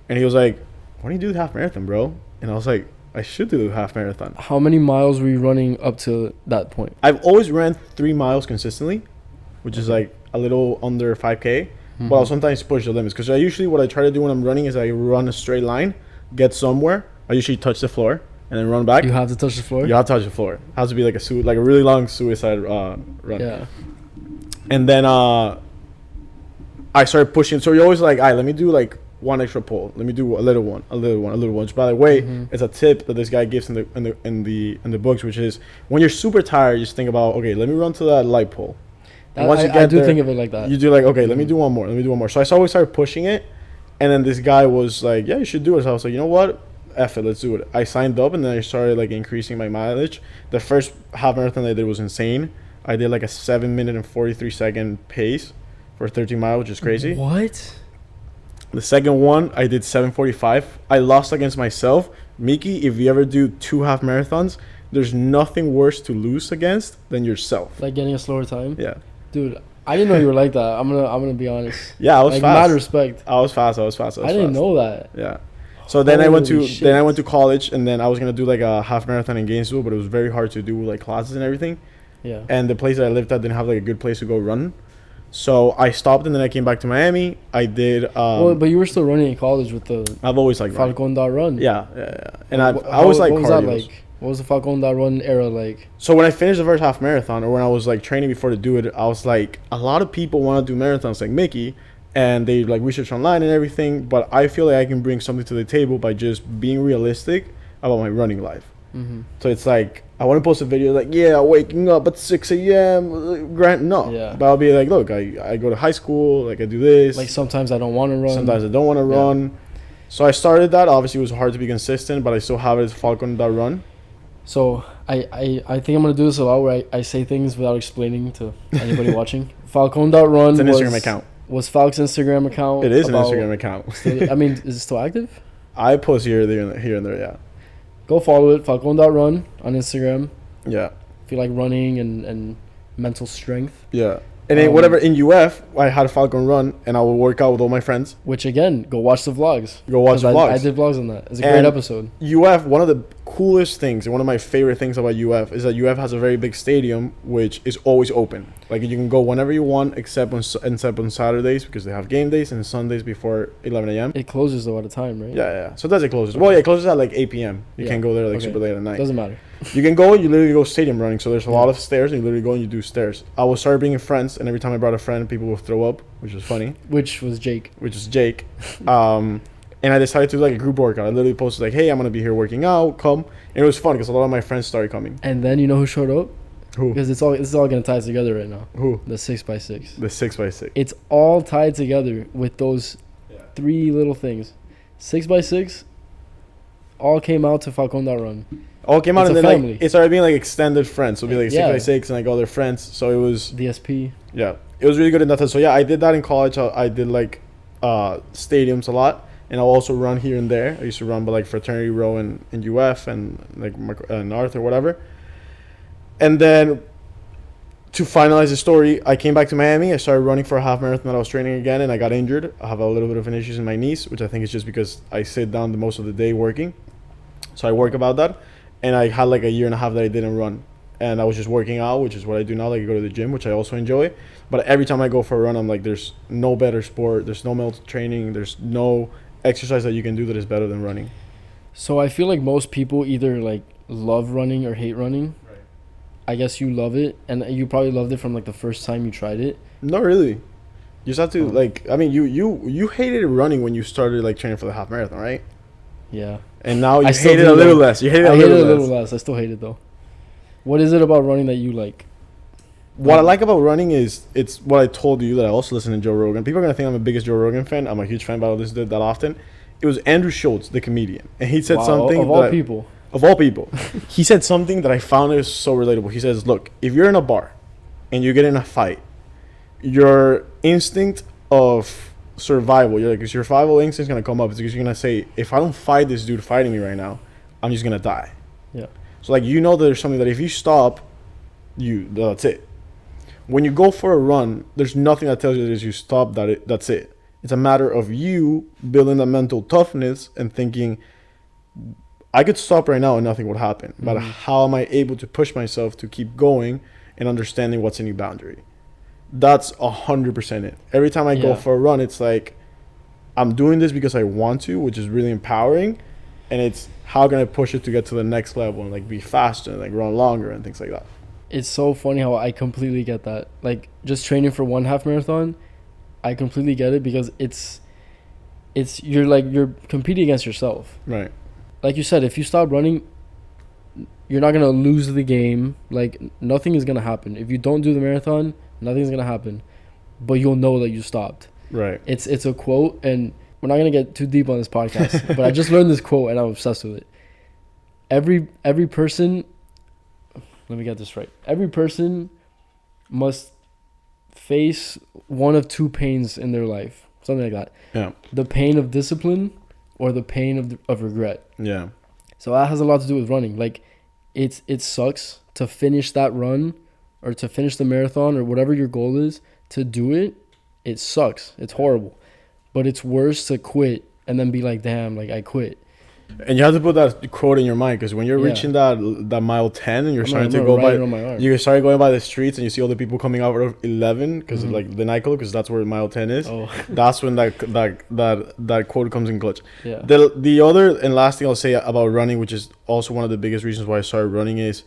And he was like, "Why don't you do the half marathon, bro?" And I was like, I should do the half marathon. How many miles were you running up to that point? I've always ran 3 miles consistently, which is like a little under 5K. Mm-hmm. But I'll sometimes push the limits because what I try to do when I'm running is I run a straight line, get somewhere. I usually touch the floor and then run back. You have to touch the floor? You have to touch the floor. It has to be like a really long suicide run. Yeah. And then I started pushing. So you're always like, all right, let me do like one extra pull. Let me do a little one. Which, by the way, it's a tip that this guy gives in the books, which is when you're super tired, just think about, okay, let me run to that light pull. And once you get there, think of it like that. You do like, okay, let me do one more. So I always started pushing it, and then this guy was like, yeah, you should do it. So I was like, you know what? F it, let's do it. I signed up, and then I started like increasing my mileage. The first half marathon I did was insane. I did like a 7 minute and 43 second pace for 13 miles, which is crazy. What? The second one, I did 7:45. I lost against myself. Mickey, if you ever do 2 half marathons, there's nothing worse to lose against than yourself. Like getting a slower time? Yeah. Dude, I didn't know you were like that. I'm gonna be honest. Yeah, I was like, fast. Mad respect. I was fast. I didn't know that. Yeah. So then I went Holy to college, and then I was gonna do like a half marathon in Gainesville, but it was very hard to do with like classes and everything. Yeah. And the place that I lived at didn't have like a good place to go run. So I stopped, and then I came back to Miami. I did. But you were still running in college with the I've always liked running. Falcon.run. Yeah. And I always like what was that cardio. like? What was the Falcon.run era like? So when I finished the first half marathon, or when I was like training before to do it, I was like, a lot of people want to do marathons like Mickey, and they like research online and everything. But I feel like I can bring something to the table by just being realistic about my running life. Mm-hmm. So it's like, I want to post a video like, yeah, waking up at 6 a.m. No. Yeah. But I'll be like, look, I go to high school, like I do this. Like sometimes I don't want to run. Sometimes I don't want to run. So I started that. Obviously, it was hard to be consistent, but I still have it as Falcon.run. So I think I'm going to do this a lot where I say things without explaining to anybody watching. Falcon.run It's an Instagram account. Was Falc's Instagram account. It is an Instagram account. I mean, is it still active? I post here and there, yeah. Go follow it, Falcon.run on Instagram. Yeah. If you like running and mental strength. Yeah. And then whatever, in UF, I had a Falcon run, and I would work out with all my friends. Which, again, go watch the vlogs. Go watch the vlogs. I did vlogs on that. It's a great episode. UF, one of the coolest things, and one of my favorite things about UF is that UF has a very big stadium, which is always open. Like you can go whenever you want, except on Saturdays because they have game days, and Sundays before 11 a.m. It closes though at a time, right? Yeah. So that's it closes. Well, yeah, it closes at like 8 p.m. You Yeah. can't go there like Okay. super late at night. Doesn't matter. You can go and you literally go stadium running. So there's a Yeah. lot of stairs, and you literally go and you do stairs. I will start bringing friends, and every time I brought a friend, people will throw up, which was funny. Which was Jake. Which is Jake. And I decided to do like a group workout. I literally posted like, "Hey, I'm gonna be here working out. Come." And it was fun because a lot of my friends started coming. And then you know who showed up? Who? Because this is all gonna tie together right now. Who? The 6x6. The 6x6. It's all tied together with those three little things. 6x6 all came out to Falcon that run. All came out, It's and a then family. like it started being like extended friends. So it'd be like Yeah. 6x6 and like all their friends. So it was DSP. yeah, it was really good in that time. So yeah, I did that in college. I did like stadiums a lot, and I'll also run here and there. I used to run by like fraternity row in UF and like North or whatever. And then to finalize the story, I came back to Miami. I started running for a half marathon that I was training again, and I got injured. I have a little bit of an issues in my knees, which I think is just because I sit down the most of the day working. So I work about that, and I had like a year and a half that I didn't run, and I was just working out, which is what I do now. Like I go to the gym, which I also enjoy. But every time I go for a run, I'm like, there's no better sport. There's no mental training. There's no exercise that you can do that is better than running. So I feel like most people either like love running or hate running. Right. I guess you love it, and you probably loved it from like the first time you tried it. Not really. You just have to Oh. like. I mean, you hated running when you started like training for the half marathon, right? Yeah. And now you I still hate it do, a little though. less. You hate it I a hate it little a less. little less. I still hate it though. What is it about running that you like? What I like about running is it's what I told you that I also listen to Joe Rogan. People are gonna think I'm the biggest Joe Rogan fan. I'm a huge fan, but I don't listen to it that often. It was Andrew Schultz, the comedian, and he said Wow, something of all people. Of all people, he said something that I found is so relatable. He says, "Look, if you're in a bar, and you get in a fight, your instinct of survival, your survival instinct is gonna come up. It's because you're gonna say, if I don't fight this dude fighting me right now, I'm just gonna die." Yeah. So like you know that there's something that if you stop, that's it. When you go for a run, there's nothing that tells you that if you stop that's it. It's a matter of you building that mental toughness and thinking, I could stop right now and nothing would happen. But how am I able to push myself to keep going and understanding what's any boundary? That's 100% it. Every time I go Yeah. for a run, it's like I'm doing this because I want to, which is really empowering. And it's how can I push it to get to the next level and like be faster and like run longer and things like that. It's so funny how I completely get that. Like just training for one half marathon, I completely get it because it's you're competing against yourself. Right. Like you said, if you stop running, you're not gonna lose the game. Like nothing is gonna happen. If you don't do the marathon, nothing's gonna happen. But you'll know that you stopped. Right. It's a quote, and we're not gonna get too deep on this podcast, but I just learned this quote and I'm obsessed with it. Every person, let me get this right. Every person must face one of two pains in their life, something like that. Yeah. The pain of discipline or the pain of regret. Yeah. So that has a lot to do with running. Like it sucks to finish that run or to finish the marathon or whatever your goal is, to do it. It sucks. It's horrible. But it's worse to quit and then be like, damn, like I quit. And you have to put that quote in your mind because when you're Yeah. reaching that mile 10 and you're I'm starting to gonna go write by, it on my arm. you start going by the streets and you see all the people coming out of 11 because like the nightclub, because that's where mile 10 is. Oh, That's when that quote comes in clutch. yeah. The other and last thing I'll say about running, which is also one of the biggest reasons why I started running, is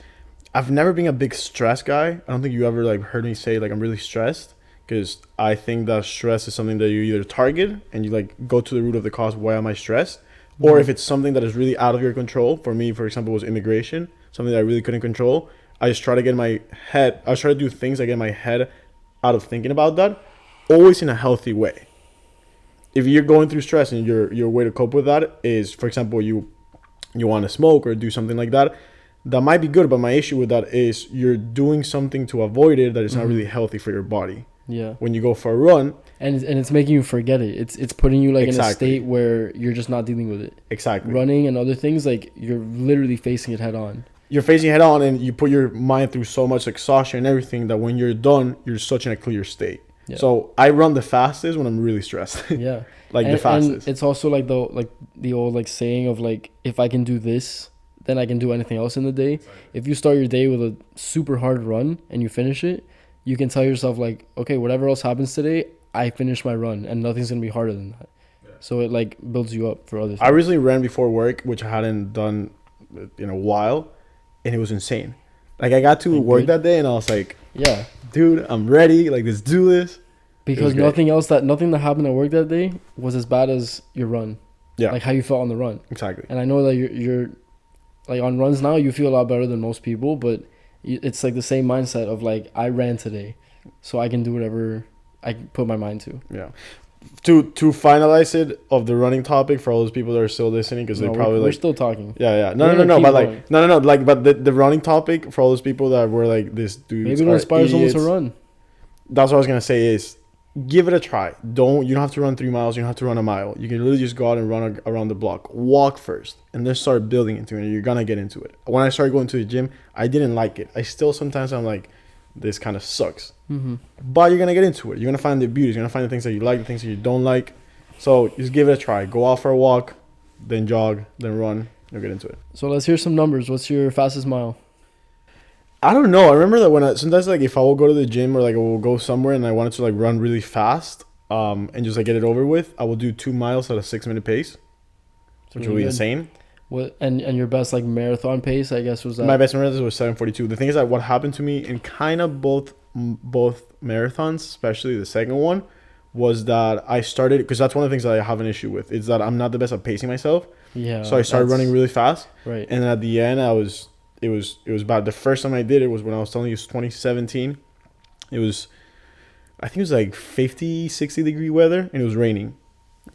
I've never been a big stress guy. I don't think you ever like heard me say like I'm really stressed, because I think that stress is something that you either target and you like go to the root of the cause. Why am I stressed? Or if it's something that is really out of your control. For me, for example, was immigration, something that I really couldn't control. I just try to get my head, I try to do things that get my head out of thinking about that, always in a healthy way. If you're going through stress and your way to cope with that is, for example, you want to smoke or do something like that, that might be good. But my issue with that is you're doing something to avoid it that is not really healthy for your body. Yeah. When you go for a run, And it's making you forget it. It's putting you like in a Exactly. state where you're just not dealing with it. exactly. Running and other things, like you're literally facing it head on. You're facing head on and you put your mind through so much exhaustion and everything that when you're done, you're such in a clear state. Yeah. So I run the fastest when I'm really stressed. Yeah. Like and, the fastest. And it's also like the old like saying of like, if I can do this, then I can do anything else in the day. If you start your day with a super hard run and you finish it, you can tell yourself like, okay, whatever else happens today, I finished my run and nothing's gonna be harder than that. So it like builds you up for other things. I recently ran before work, which I hadn't done in a while, and it was insane. Like I got to Like, work good? that day, and I was like, Yeah, dude, I'm ready. Like, let's do this. because great. nothing that happened at work that day was as bad as your run. Yeah, Like how you felt on the run. exactly. And I know that you're like on runs now, you feel a lot better than most people, but it's like the same mindset of like, I ran today, so I can do whatever I put my mind to. Yeah. To finalize it of the running topic for all those people that are still listening, because No, they probably we're like, still talking. yeah, We're no, gonna keep but going. like, no, like, but the running topic for all those people that were like, this dude, Maybe it'll inspire someone to run. That's what I was gonna say is, give it a try. You don't have to run 3 miles. You don't have to run a mile. You can literally just go out and run around the block. Walk first, and then start building into it. You're gonna get into it. When I started going to the gym, I didn't like it. I still sometimes I'm like, this kind of sucks. Mm-hmm. But you're gonna get into it. You're gonna find the beauty. You're gonna find the things that you like, the things that you don't like. So just give it a try. Go out for a walk, then jog, then run. You'll get into it. So let's hear some numbers. What's your fastest mile? I don't know. I remember that when sometimes like if I will go to the gym or like I will go somewhere and I wanted to like run really fast, and just like get it over with, I will do 2 miles at a 6-minute pace, which Really will be good. insane. What and your best like marathon pace, I guess, was that? My best marathon was 7:42. The thing is that what happened to me in kind of both marathons, especially the second one, was that I started, because that's one of the things that I have an issue with, is that I'm not the best at pacing myself. Yeah. So I started running really fast, Right. and then at the end it was bad. The first time I did it was when I was telling you, it was 2017. It was, I think it was like 50, 60 degree weather, and it was raining.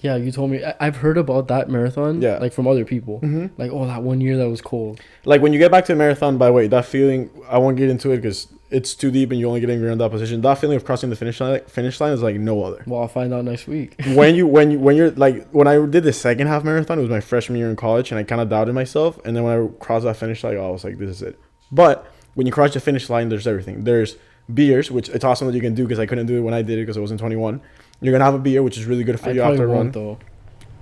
Yeah, you told me. I've heard about that marathon. Yeah. Like from other people. Mm-hmm. Like, oh, that one year that was cold. Like when you get back to the marathon, by the way, that feeling, I won't get into it because it's too deep and you only get angry in that position. That feeling of crossing the finish line is like no other. Well, I'll find out next week. when you're like, when I did the second half marathon, it was my freshman year in college, and I kind of doubted myself. And then when I crossed that finish line, I was like, this is it. But when you cross the finish line, there's everything. There's beers, which it's awesome that you can do, because I couldn't do it when I did it because I wasn't 21. You're gonna have a beer, which is really good for I you probably after a run. won't though.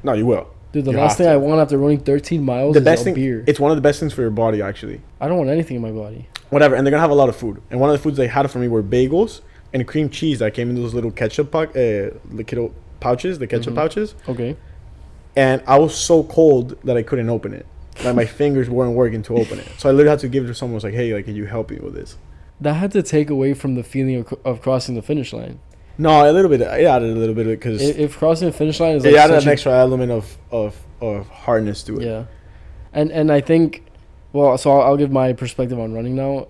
No, you will. Dude, the You last have thing to. I want after running 13 miles The is best a thing, beer. it's one of the best things for your body, actually. I don't want anything in my body. Whatever, and they're gonna have a lot of food. And one of the foods they had for me were bagels and cream cheese that came in those little ketchup little pouches, the ketchup Mhm. pouches. Okay. And I was so cold that I couldn't open it. Like my fingers weren't working to open it. So I literally had to give it to someone. Was like, hey, like, can you help me with this? That had to take away from the feeling of crossing the finish line. No, a little bit. I added a little bit because If crossing the finish line is like it added such an a- extra element of hardness to it. Yeah, and I think, well, so I'll give my perspective on running now.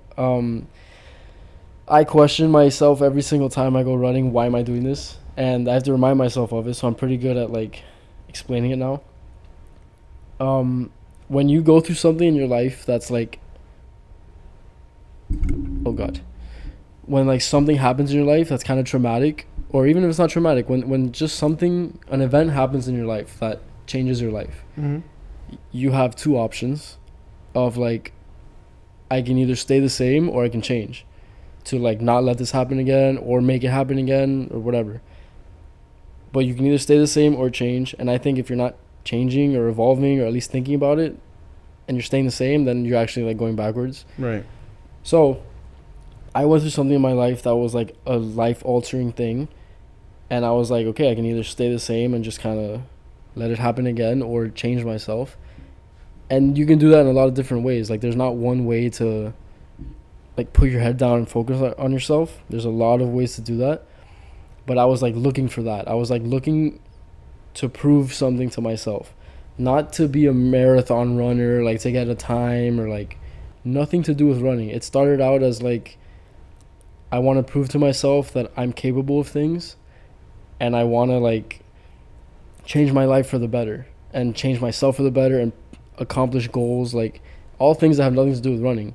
I question myself every single time I go running. Why am I doing this? And I have to remind myself of it. So I'm pretty good at like explaining it now. When you go through something in your life that's like, oh God, when like something happens in your life that's kind of traumatic, or even if it's not traumatic, when just something, an event happens in your life that changes your life, Mm-hmm. you have two options of like, I can either stay the same or I can change to like not let this happen again or make it happen again or whatever. But you can either stay the same or change. And I think if you're not changing or evolving or at least thinking about it and you're staying the same, then you're actually like going backwards. Right. So I went through something in my life that was like a life altering thing. And I was like, okay, I can either stay the same and just kind of let it happen again or change myself. And you can do that in a lot of different ways. Like there's not one way to like put your head down and focus on yourself. There's a lot of ways to do that. But I was like looking for that. I was like looking to prove something to myself. Not to be a marathon runner, like to get a time or like nothing to do with running. It started out as like I want to prove to myself that I'm capable of things and I want to like change my life for the better and change myself for the better and accomplish goals, like all things that have nothing to do with running.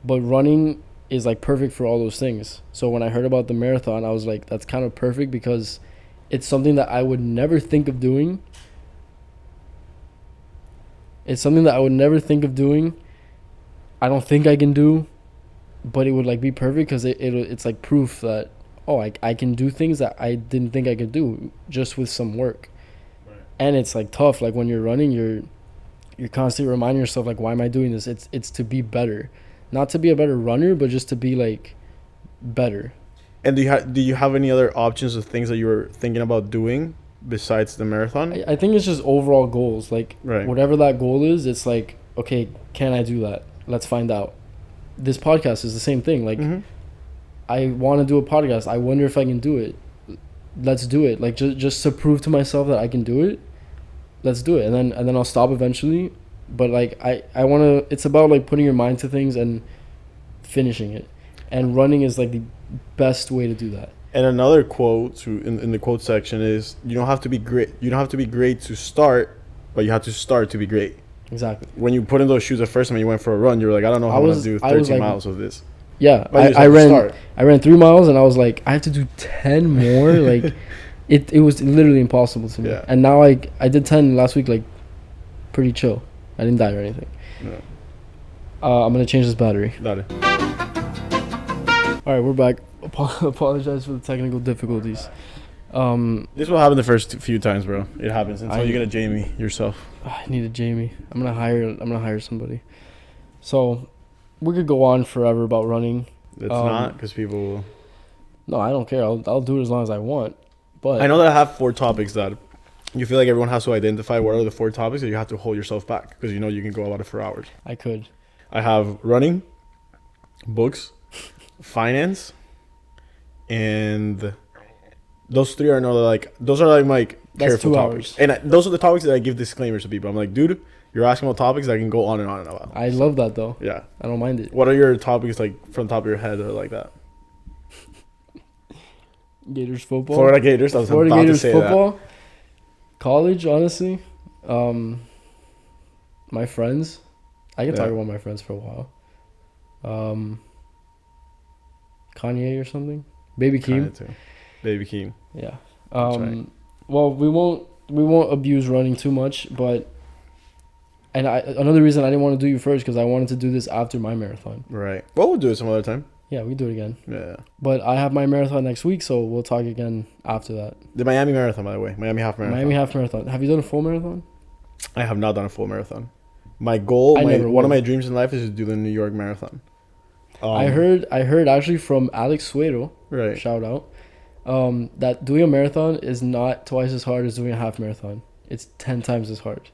But running is like perfect for all those things. So when I heard about the marathon, I was like, that's kind of perfect because it's something that I would never think of doing. It's something that I would never think of doing. I don't think I can do, but it would like be perfect because it's like proof that, oh, I can do things that I didn't think I could do just with some work. Right. And it's like tough. Like when you're running, you're constantly reminding yourself like, why am I doing this? It's to be better, not to be a better runner, but just to be like better. And do you have any other options of things that you were thinking about doing besides the marathon? I think it's just overall goals. Like, Right. whatever that goal is, it's like, okay, can I do that? Let's find out. This podcast is the same thing. Like, Mhm. I want to do a podcast. I wonder if I can do it. Let's do it. Like, just to prove to myself that I can do it. Let's do it, and then I'll stop eventually. But like, I want to. It's about like putting your mind to things and finishing it. And running is like the best way to do that. And another quote in the quote section is, you don't have to be great. You don't have to be great to start, but you have to start to be great. Exactly. When you put in those shoes the first time you went for a run, you were like, I don't know how I'm gonna do 13 miles of this. Yeah, But you just I have to ran. start. I ran 3 miles, and I was like, I have to do 10 more. Like, it was literally impossible to me. Yeah. And now I did 10 last week, like, pretty chill. I didn't die or anything. No. I'm gonna change this battery. Got it. All right, we're back. Apologize for the technical difficulties. This will happen the first few times, bro. It happens until you get a Jamie yourself. I need a Jamie. I'm gonna hire somebody. So, we could go on forever about running. It's not because people will. No, I don't care. I'll do it as long as I want. But I know that I have 4 topics that you feel like everyone has to identify what are the 4 topics that you have to hold yourself back because you know you can go about it for hours. I could. I have running, books, finance, and those 3 are those are like my That's careful 2 topics. hours. And those are the topics that I give disclaimers to people. I'm like, dude, you're asking about topics that I can go on and on and on. I love that though. Yeah. I don't mind it. What are your topics like from the top of your head or like that? Gators football. Florida Gators. I was Florida about Gators to say football. College, honestly. My friends. I can talk Yeah. about my friends for a while. Kanye or something. Baby that. Keem. Kinda too. Baby Keem. Yeah. That's right. Well, we won't abuse running too much, but another reason I didn't want to do you first because I wanted to do this after my marathon. Right. Well, we'll do it some other time. Yeah, we can do it again. Yeah. But I have my marathon next week, so we'll talk again after that. The Miami Marathon, by the way. Miami Half Marathon. Miami half marathon. Have you done a full marathon? I have not done a full marathon. My goal, I never one of will. my dreams in life is to do the New York Marathon. I heard actually from Alex Suero, Right. shout out, that doing a marathon is not twice as hard as doing a half marathon. It's 10 times as hard.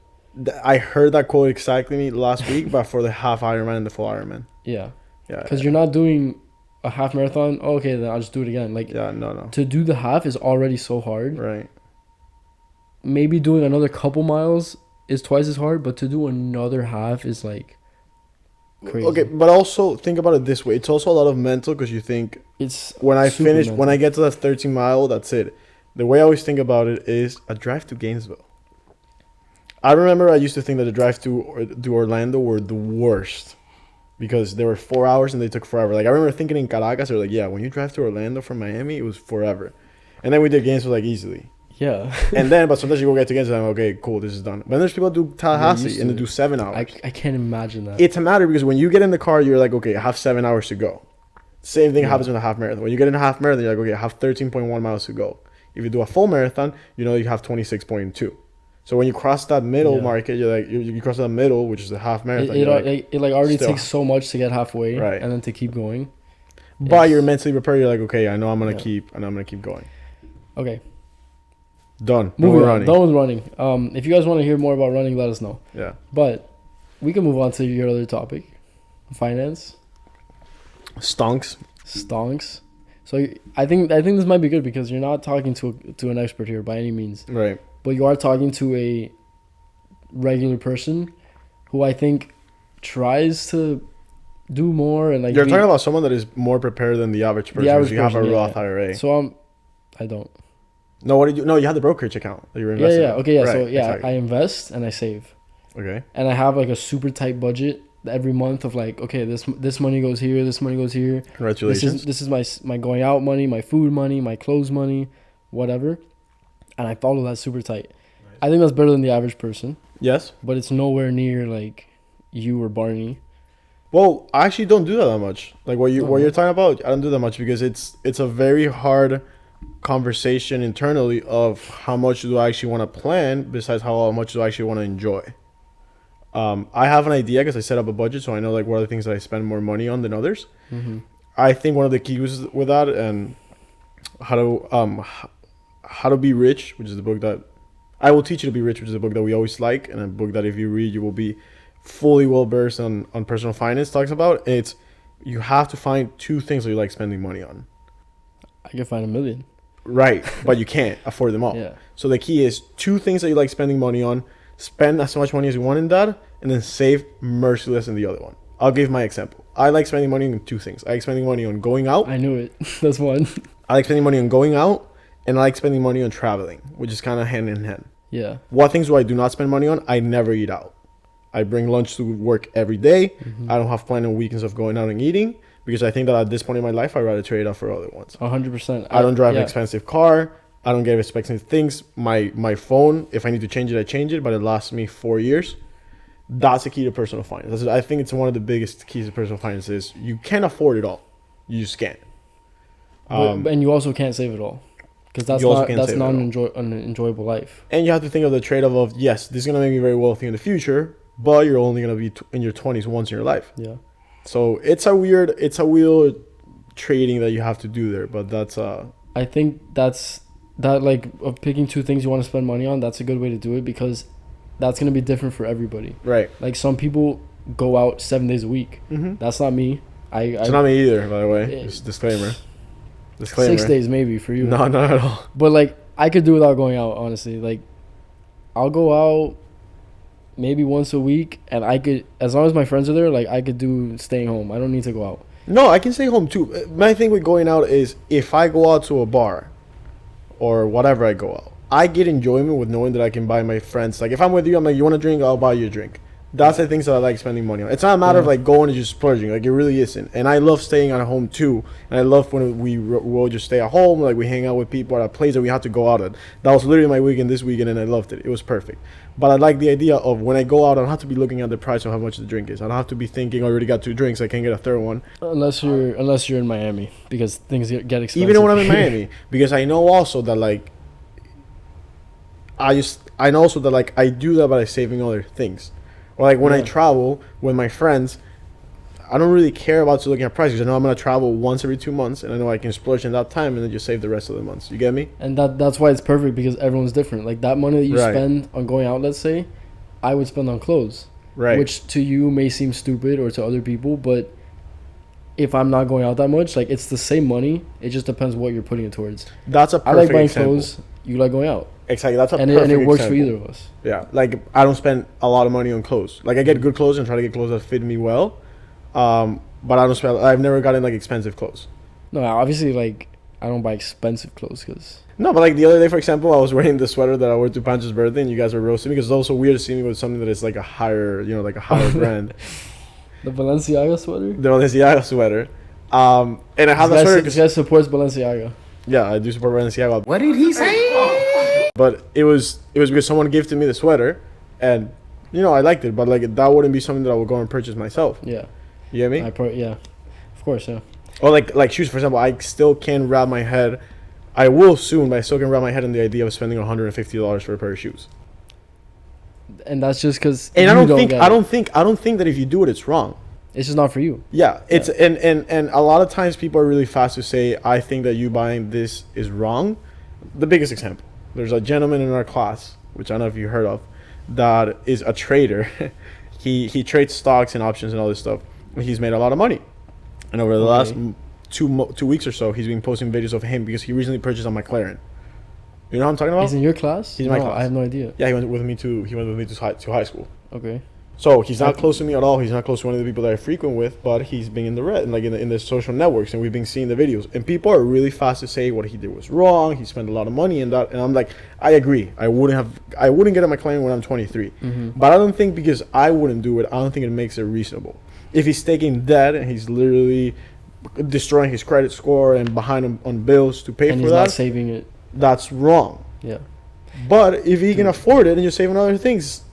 I heard that quote exactly last week, but for the half Ironman and the full Ironman. Yeah. Yeah. Because you're not doing a half marathon. Oh, okay, then I'll just do it again. Like, Yeah, no. to do the half is already so hard. Right. Maybe doing another couple miles is twice as hard, but to do another half is like crazy. Okay, but also think about it this way. It's also a lot of mental because you think It's when I super finish, mental. when I get to that 13 mile, that's it. The way I always think about it is a drive to Gainesville. I remember I used to think that the drive to Orlando were the worst because they were 4 hours and they took forever. Like I remember thinking in Caracas, they're like, yeah, when you drive to Orlando from Miami, it was forever. And then we did Gainesville like easily. Yeah. And then, but sometimes you go get to Gainesville and I'm okay, cool, this is done. But then there's people who do Tallahassee used and they to do 7 hours. I can't imagine that. It's a matter because when you get in the car, you're like, okay, I have 7 hours to go. Same thing happens in a half marathon. When you get in a half marathon, you're like, okay, I have 13.1 miles to go. If you do a full marathon, you know you have 26.2. So when you cross that middle market, you're like, you cross that middle, which is a half marathon. It already still- takes so much to get halfway, Right. and then to keep going. But Yes. you're mentally prepared. You're like, okay, I know I'm gonna Yeah. keep going. Okay, Done. moving on. running. Done with running. If you guys want to hear more about running, let us know. Yeah. But we can move on to your other topic, finance, Stonks. stonks. So I think this might be good because you're not talking to an expert here by any means, Right. but you are talking to a regular person who I think tries to do more and like. You're be- talking about someone that is more prepared than the average person. average You have a person, yeah, Roth yeah. IRA. So I don't. No, what did you? No, you have the brokerage account that you were Yeah, investing. yeah, okay, yeah. Right, So yeah, exactly. I invest and I save, Okay. and I have like a super tight budget every month of like, okay, this money goes here, this money goes here. Congratulations. This is my going out money, my food money, my clothes money, whatever, and I follow that super tight. I think that's better than the average person, Yes. but it's nowhere near like you or Barney. Well, I actually don't do that much. Like what Uh-huh. you're talking about, I don't do that much because it's a very hard conversation internally of how much do I actually want to plan besides how much do I actually want to enjoy. I have an idea because I set up a budget, so I know like what are the things that I spend more money on than others. Mm-hmm. I think one of the keys with that, and how to How to Be Rich, which is the book that I Will Teach You to Be Rich, which is a book that we always like, and a book that if you read, you will be fully well versed on personal finance. Talks about it's you have to find two things that you like spending money on. I can find a million. Right, but you can't afford them all. Yeah. So the key is two things that you like spending money on. Spend as much money as you want in that, and then save merciless in the other one. I'll give my example. I like spending money on two things. I like spending money on going out. I knew it. That's one. I like spending money on going out, and I like spending money on traveling, which is kind of hand in hand. Yeah. What things do I do not spend money on? I never eat out. I bring lunch to work every day. Mm-hmm. I don't have planned on weekends of going out and eating because I think that at this point in my life, I'd rather trade off for other ones. 100%. I don't drive yeah. an expensive car. I don't get expensive things. My phone, if I need to change it, I change it, but it lasts me 4 years. That's the key to personal finance. I think it's one of the biggest keys to personal finance is you can't afford it all. You just can't. And you also can't save it all. Because that's You also not can't that's save not it all. an enjoyable life. And you have to think of the trade-off of, yes, this is going to make me very wealthy in the future, but you're only going to be in your 20s once in your life. Yeah. So it's a weird trading that you have to do there, but that's I think that like of picking two things you want to spend money on, that's a good way to do it because that's going to be different for everybody. right. Like some people go out 7 days a week. Mm-hmm. That's not me. It's not me either, by the way. It- Just disclaimer. 6 days maybe for you. No, not at all. But like I could do without going out, honestly. Like I'll go out maybe once a week and I could, as long as my friends are there, like I could do staying home. I don't need to go out. No, I can stay home too. My thing with going out is if I go out to a bar or whatever I go out, I get enjoyment with knowing that I can buy my friends. Like if I'm with you, I'm like, you want a drink? I'll buy you a drink. That's the things that I like spending money on. It's not a matter of like going and just splurging. Like it really isn't. And I love staying at home too. And I love when we'll just stay at home. Like we hang out with people at a place that we have to go out at. That was literally my weekend this weekend, and I loved it. It was perfect. But I like the idea of when I go out, I don't have to be looking at the price of how much the drink is. I don't have to be thinking I already got 2 drinks. I can't get a third one. Unless you're in Miami because things get expensive. Even when I'm in Miami, because I know also that like I know also that like I do that by saving other things. Or like when I Yeah. travel with my friends, I don't really care about just looking at prices. I know I'm gonna travel once every 2 months, and I know I can splurge in that time and then just save the rest of the months. You get me? And that's why it's perfect because everyone's different. Like that money that you Right. spend on going out, let's say, I would spend on clothes. Right. Which to you may seem stupid or to other people, but if I'm not going out that much, like it's the same money. It just depends what you're putting it towards. That's a I perfect like buying example. clothes. You like going out, Exactly. That's a and perfect it works for example. either of us. Yeah. Like I don't spend a lot of money on clothes. Like I get good clothes and try to get clothes that fit me well. But I don't spend. I've never gotten like expensive clothes. No, obviously, like I don't buy expensive clothes because No, but like the other day, for example, I was wearing the sweater that I wore to Pancho's birthday, and you guys were roasting me because it's also weird to see me with something that is like a higher, like a higher brand. the Balenciaga sweater. The Balenciaga sweater. And I have that sweater This because guy supports Balenciaga. yeah, I do support Balenciaga. What did he say? But it was because someone gifted me the sweater, and I liked it, but like that wouldn't be something that I would go and purchase myself. Yeah, You get me? yeah, of course, yeah. Or like shoes, for example. I still can't wrap my head. I will soon, but I still can wrap my head on the idea of spending $150 for a pair of shoes. And that's just because. And I don't think that if you do it, it's wrong. It's just not for you. Yeah, it's and a lot of times people are really fast to say, I think that you buying this is wrong. The biggest example, there's a gentleman in our class, which I don't know if you heard of, that is a trader. he trades stocks and options and all this stuff. He's made a lot of money, and over the last 2 weeks or so, he's been posting videos of him because he recently purchased a McLaren. You know what I'm talking about? He's in your class? He's in my No, class. I have no idea. Yeah, he went with me to high school. Okay. So he's not close to me at all. He's not close to one of the people that I frequent with, but he's been in the red, like in the social networks, and we've been seeing the videos. And people are really fast to say what he did was wrong. He spent a lot of money in that, and I'm like, I agree. I wouldn't get a McLaren when I'm 23, but I don't think because I wouldn't do it, I don't think it makes it reasonable. If he's taking debt and he's literally destroying his credit score and behind him on bills to pay And for he's that, not saving it. that's wrong. Yeah. But if he can afford it and you're saving other things,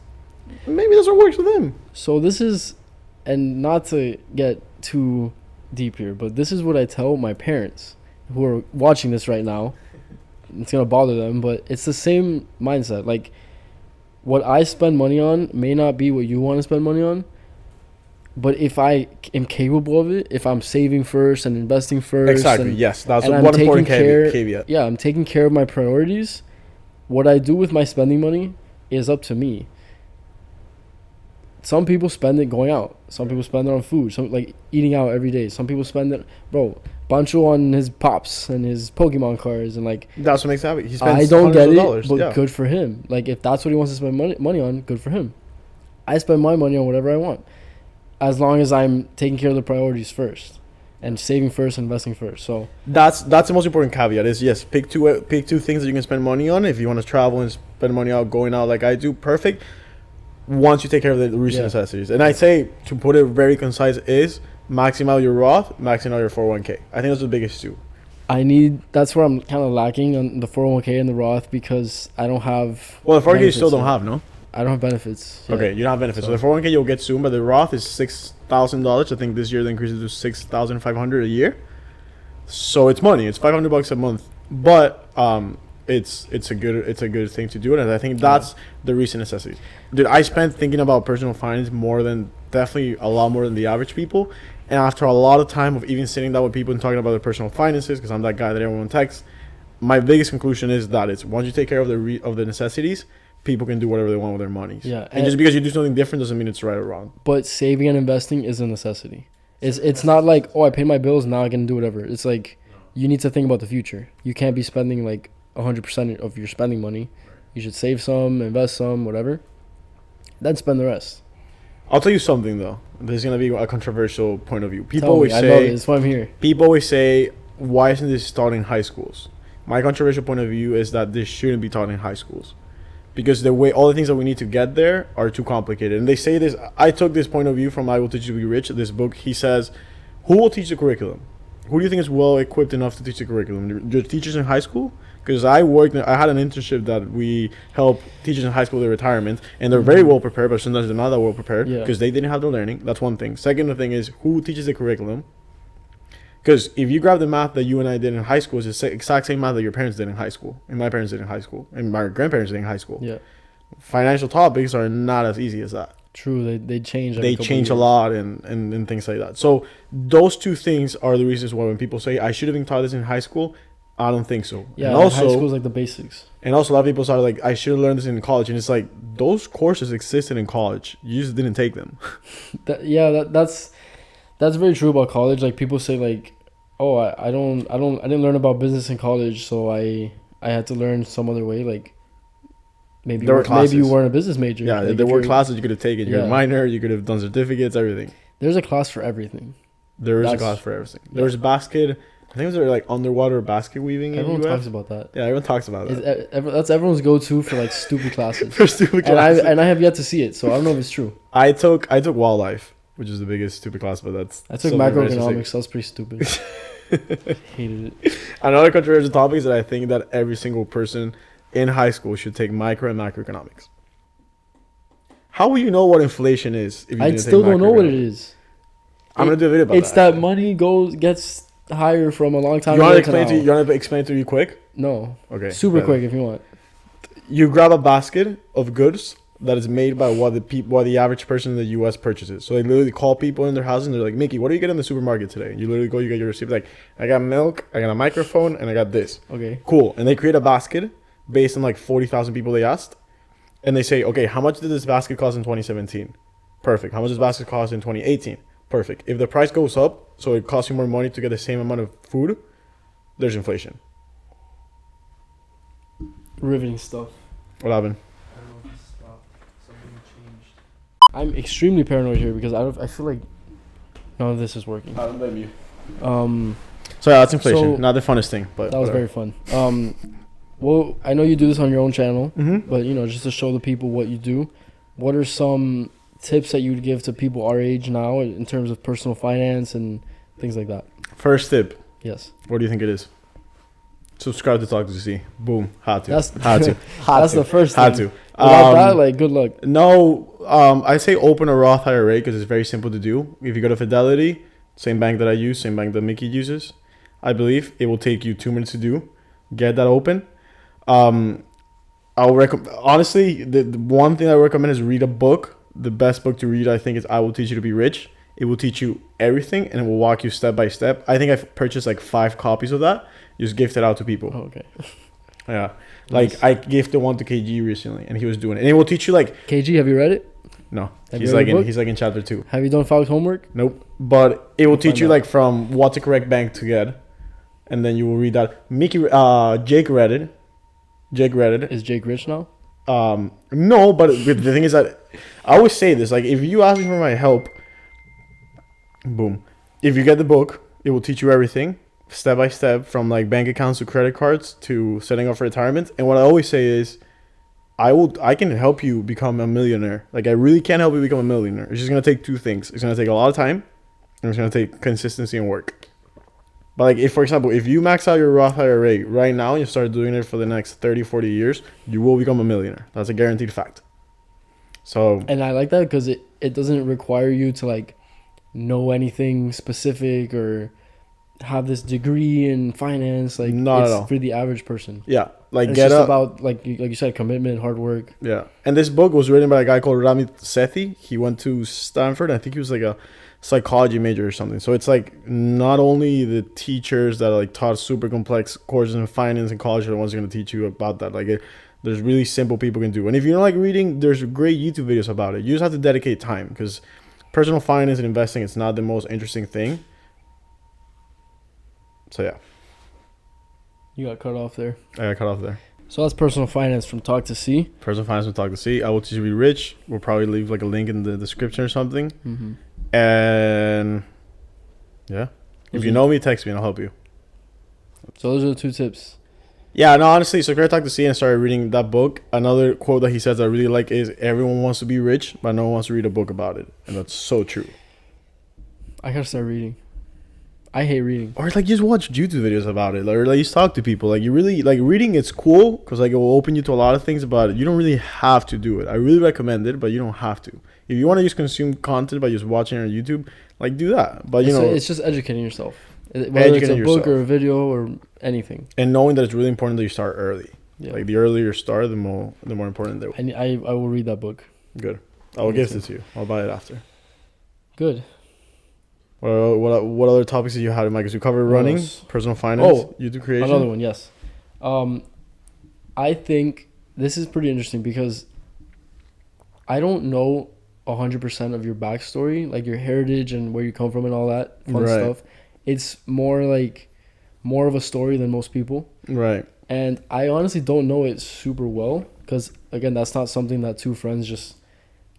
maybe that's what works with him. So this is, and not to get too deep here, but this is what I tell my parents who are watching this right now. It's going to bother them, but it's the same mindset. Like, what I spend money on may not be what you want to spend money on. But if I am capable of it, if I'm saving first and investing first, Exactly. and, Yes, that's and I'm one important taking care, caveat. yeah, I'm taking care of my priorities. What I do with my spending money is up to me. Some people spend it going out. Some people spend it on food. Some like eating out every day. Some people spend it, bro, Bancho on his pops and his Pokemon cards and like. That's what makes it happy. He spends I don't get hundreds of it, dollars. but Yeah. good for him. Like if that's what he wants to spend money on, good for him. I spend my money on whatever I want, as long as I'm taking care of the priorities first, and saving first, investing first. So That's the most important caveat. Is yes, pick two things that you can spend money on. If you want to travel and spend money out going out like I do, perfect. Once you take care of the recent necessities, and I say to put it very concise is maxing out your Roth, maxing out your 401k. I think those are the biggest two. that's where I'm kind of lacking on the 401k and the Roth because I don't have. Well, the 401k you benefits still don't yet. have, no? I don't have benefits. yet. Okay, you don't have benefits. So So- the 401k you'll get soon, but the Roth is $6,000. I think this year they increased it to $6,500 a year. So it's money. It's $500 a month, but it's a good thing to do, and I think that's the recent necessity. Dude, I spent thinking about personal finance definitely a lot more than the average people, and after a lot of time of even sitting down with people and talking about their personal finances, because I'm that guy that everyone texts, my biggest conclusion is that it's once you take care of the necessities, people can do whatever they want with their money. Yeah, and just because you do something different doesn't mean it's right or wrong. But saving and investing is a necessity. It's not like, oh, I paid my bills, now I can do whatever. It's like you need to think about the future. You can't be spending like 100% of your spending money. You should save some, invest some, whatever. Then spend the rest. I'll tell you something though. This is gonna be a controversial point of view. People Tell me, always I love it. say, That's why I'm here. people always say, why isn't this taught in high schools? My controversial point of view is that this shouldn't be taught in high schools, because all the things that we need to get there are too complicated. And they say this. I took this point of view from "I Will Teach You to Be Rich." This book. He says, "Who will teach the curriculum? Who do you think is well equipped enough to teach the curriculum? The teachers in high school?" Because I had an internship that we help teachers in high school with their retirement, and they're very well prepared, but sometimes they're not that well prepared Yeah. because they didn't have the learning. That's one thing. Second thing is who teaches the curriculum. Because if you grab the math that you and I did in high school, it's the exact same math that your parents did in high school, and my parents did in high school, and my grandparents did in high school. Yeah, Financial topics are not as easy as that. true. They change. They change a lot and things like that. So those two things are the reasons why when people say I should have been taught this in high school, I don't think so. Yeah, and like also, high school is like the basics. and also a lot of people are like, I should have learned this in college, and it's like those courses existed in college. You just didn't take them. That's very true about college. Like people say like, oh, I didn't learn about business in college, so I had to learn some other way. Like maybe There were maybe you classes. weren't a business major. Yeah, Like, there if were you're- classes you could have taken. You're a Yeah. minor. You could have done certificates, everything. There's a class for everything. There is a That's- class for everything. There was basket. I think it was like underwater basket weaving. Everyone in UF. talks about that. Yeah, everyone talks about that. That's everyone's go-to for like stupid classes. For stupid and classes. I have yet to see it, so I don't know if it's true. I took wildlife, which is the biggest stupid class, but that's I took something very specific. macroeconomics. That was pretty stupid. Hated it. Another controversial topic is that I think that every single person in high school should take micro and macroeconomics. How will you know what inflation is if you I didn't still take don't know what it macroeconomics? is. I'm gonna do a video about It's that money gets higher from a long time You want ago to to explain to now. you want to explain to you quick? No, Okay. super better. quick if you want. You grab a basket of goods that is made by what the average person in the U.S. purchases. So they literally call people in their houses and they're like, Mickey, what do you get in the supermarket today? And you literally go, you get your receipt. Like, I got milk, I got a microphone, and I got this. Okay. Cool. And they create a basket based on like 40,000 people they asked. And they say, okay, how much did this basket cost in 2017? Perfect. How much does this basket cost in 2018? Perfect. If the price goes up, so it costs you more money to get the same amount of food, there's inflation. Riveting stuff. What happened? I'm extremely paranoid here because I feel like none of this is working. I don't blame you. Um, So yeah, that's inflation. So- Not the funnest thing, but that was very fun. Well, I know you do this on your own channel, Mm-hmm. but you know, just to show the people what you do, what are some tips that you would give to people our age now in terms of personal finance and things like that? First tip. Yes, What do you think it is? Subscribe to Talk to See. Boom. Had to. that's Had to. Had that's to. the first Had thing. to. Without that, like, good luck. No, I say open a Roth IRA because it's very simple to do. If you go to Fidelity, same bank that I use, same bank that Mickey uses, I believe it will take you 2 minutes to do. Get that open. I'll recommend. Honestly, the one thing I recommend is read a book. The best book to read, I think, is "I Will Teach You to Be Rich." It will teach you everything and it will walk you step by step. I think I've purchased like 5 copies of that. Just gifted out to people. Oh, okay. Yeah. Nice. Like I gifted one to KG recently and he was doing it. And it will teach you like KG, have you read it? no. Have He's you read like the in book? he's like in chapter 2. Have you done FALC homework? Nope. But it will teach find you out. like from what the correct bank to get. And then you will read that. Jake read it. Is Jake rich now? No, but the thing is that I always say this, like if you ask me for my help, boom. If you get the book, it will teach you everything step by step from like bank accounts to credit cards to setting up for retirement. And what I always say is I can help you become a millionaire. Like I really can help you become a millionaire. It's just gonna take 2 things. It's gonna take a lot of time and it's gonna take consistency and work. But like if, for example, if you max out your Roth IRA right now and you start doing it for the next 30, 40 years, you will become a millionaire. That's a guaranteed fact. So And I like that because it doesn't require you to like know anything specific or have this degree in finance. Like Not it's at all. for the average person. yeah, like It's get just up. about like you said, commitment, hard work. Yeah. And this book was written by a guy called Ramit Sethi. He went to Stanford. I think he was like a psychology major or something. So it's like not only the teachers that like taught super complex courses in finance in college are the ones going to teach you about that. Like there's really simple people can do. And if you don't like reading, there's great YouTube videos about it. You just have to dedicate time because personal finance and investing, it's not the most interesting thing. So yeah, You got cut off there. I got cut off there. So that's personal finance from Talk to See. Personal finance will talk to see. I will teach you to be rich. We'll probably leave like a link in the description or something. Mm-hmm. And yeah, if you know me, text me and I'll help you. So those are the 2 tips. Yeah, no, honestly, so I talked to C and started reading that book. Another quote that he says I really like is everyone wants to be rich, but no one wants to read a book about it. And that's so true. I gotta start reading. I hate reading. Or like just watch YouTube videos about it. Or like just talk to people. Like you really like reading, it's cool because like it will open you to a lot of things, but you don't really have to do it. I really recommend it, but you don't have to. If you want to just consume content by just watching it on YouTube, like do that. But you know, it's just educating yourself. Whether it's a book or a video or anything. And knowing that it's really important that you start early. Yeah. Like the earlier you start, the more important they will. I will read that book. Good. I will gift it to you. I'll buy it after. Good. What other topics did you have, Mike? Because you covered running, else? personal finance, Oh, YouTube creation. Another one, yes. I think this is pretty interesting because I don't know 100% of your backstory, like your heritage and where you come from and all that fun Right. stuff. It's more of a story than most people. Right. And I honestly don't know it super well because, again, that's not something that 2 friends just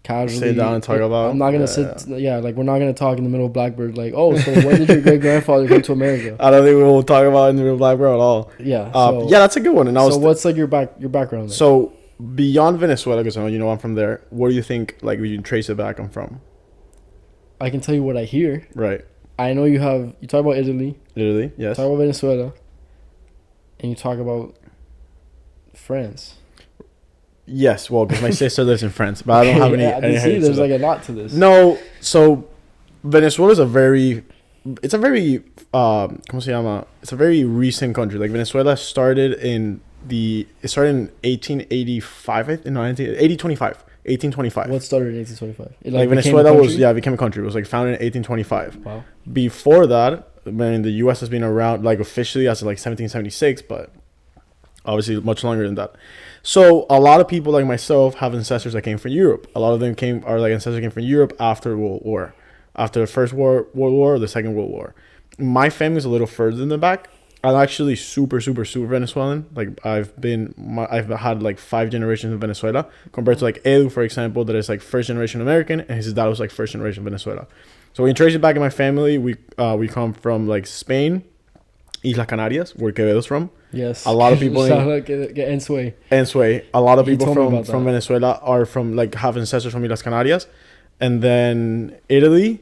casually Sit down and talk about. I'm not going to like we're not going to talk in the middle of Blackbird like, oh, so when did your great-grandfather come to America? I don't think we will talk about it in the real Black Bro at all. Yeah. Yeah, that's a good one. And I was so what's like your background? Then? so beyond Venezuela, because I know you know I'm from there. Where do you think like we can trace it back? I'm from. I can tell you what I hear. Right. I know you talk about Italy, Italy. Yes. talk about Venezuela, and you talk about France. Yes. Well, because my sister lives in France, but I don't have any. Yeah, any see, heritage there's of like that. a lot to this. No. So Venezuela is a very ¿cómo se llama? It's a very recent country. Like Venezuela started in 1885, I think, no, 1825. What started in 1825? It Like became a Venezuela country? became a country. It was like founded in 1825. Wow. Before that, I mean, the U.S. has been around like officially as of like 1776, but obviously much longer than that. So a lot of people like myself have ancestors that came from Europe. A lot of them ancestors came from Europe after World War, after the First World War or the Second World War. My family's a little further in the back. I'm actually super Venezuelan. Like I've had like 5 generations in Venezuela compared to like Edu, for example, that is like first generation American, and his dad was like first generation Venezuela. So when you trace it back in my family, we come from like Spain, Islas Canarias, where Quevedo's from. Yes. A lot of people Shout out get Ensway. And Sway. A lot of He people told me from about that. Venezuela are from like have ancestors from Islas Canarias, and then Italy,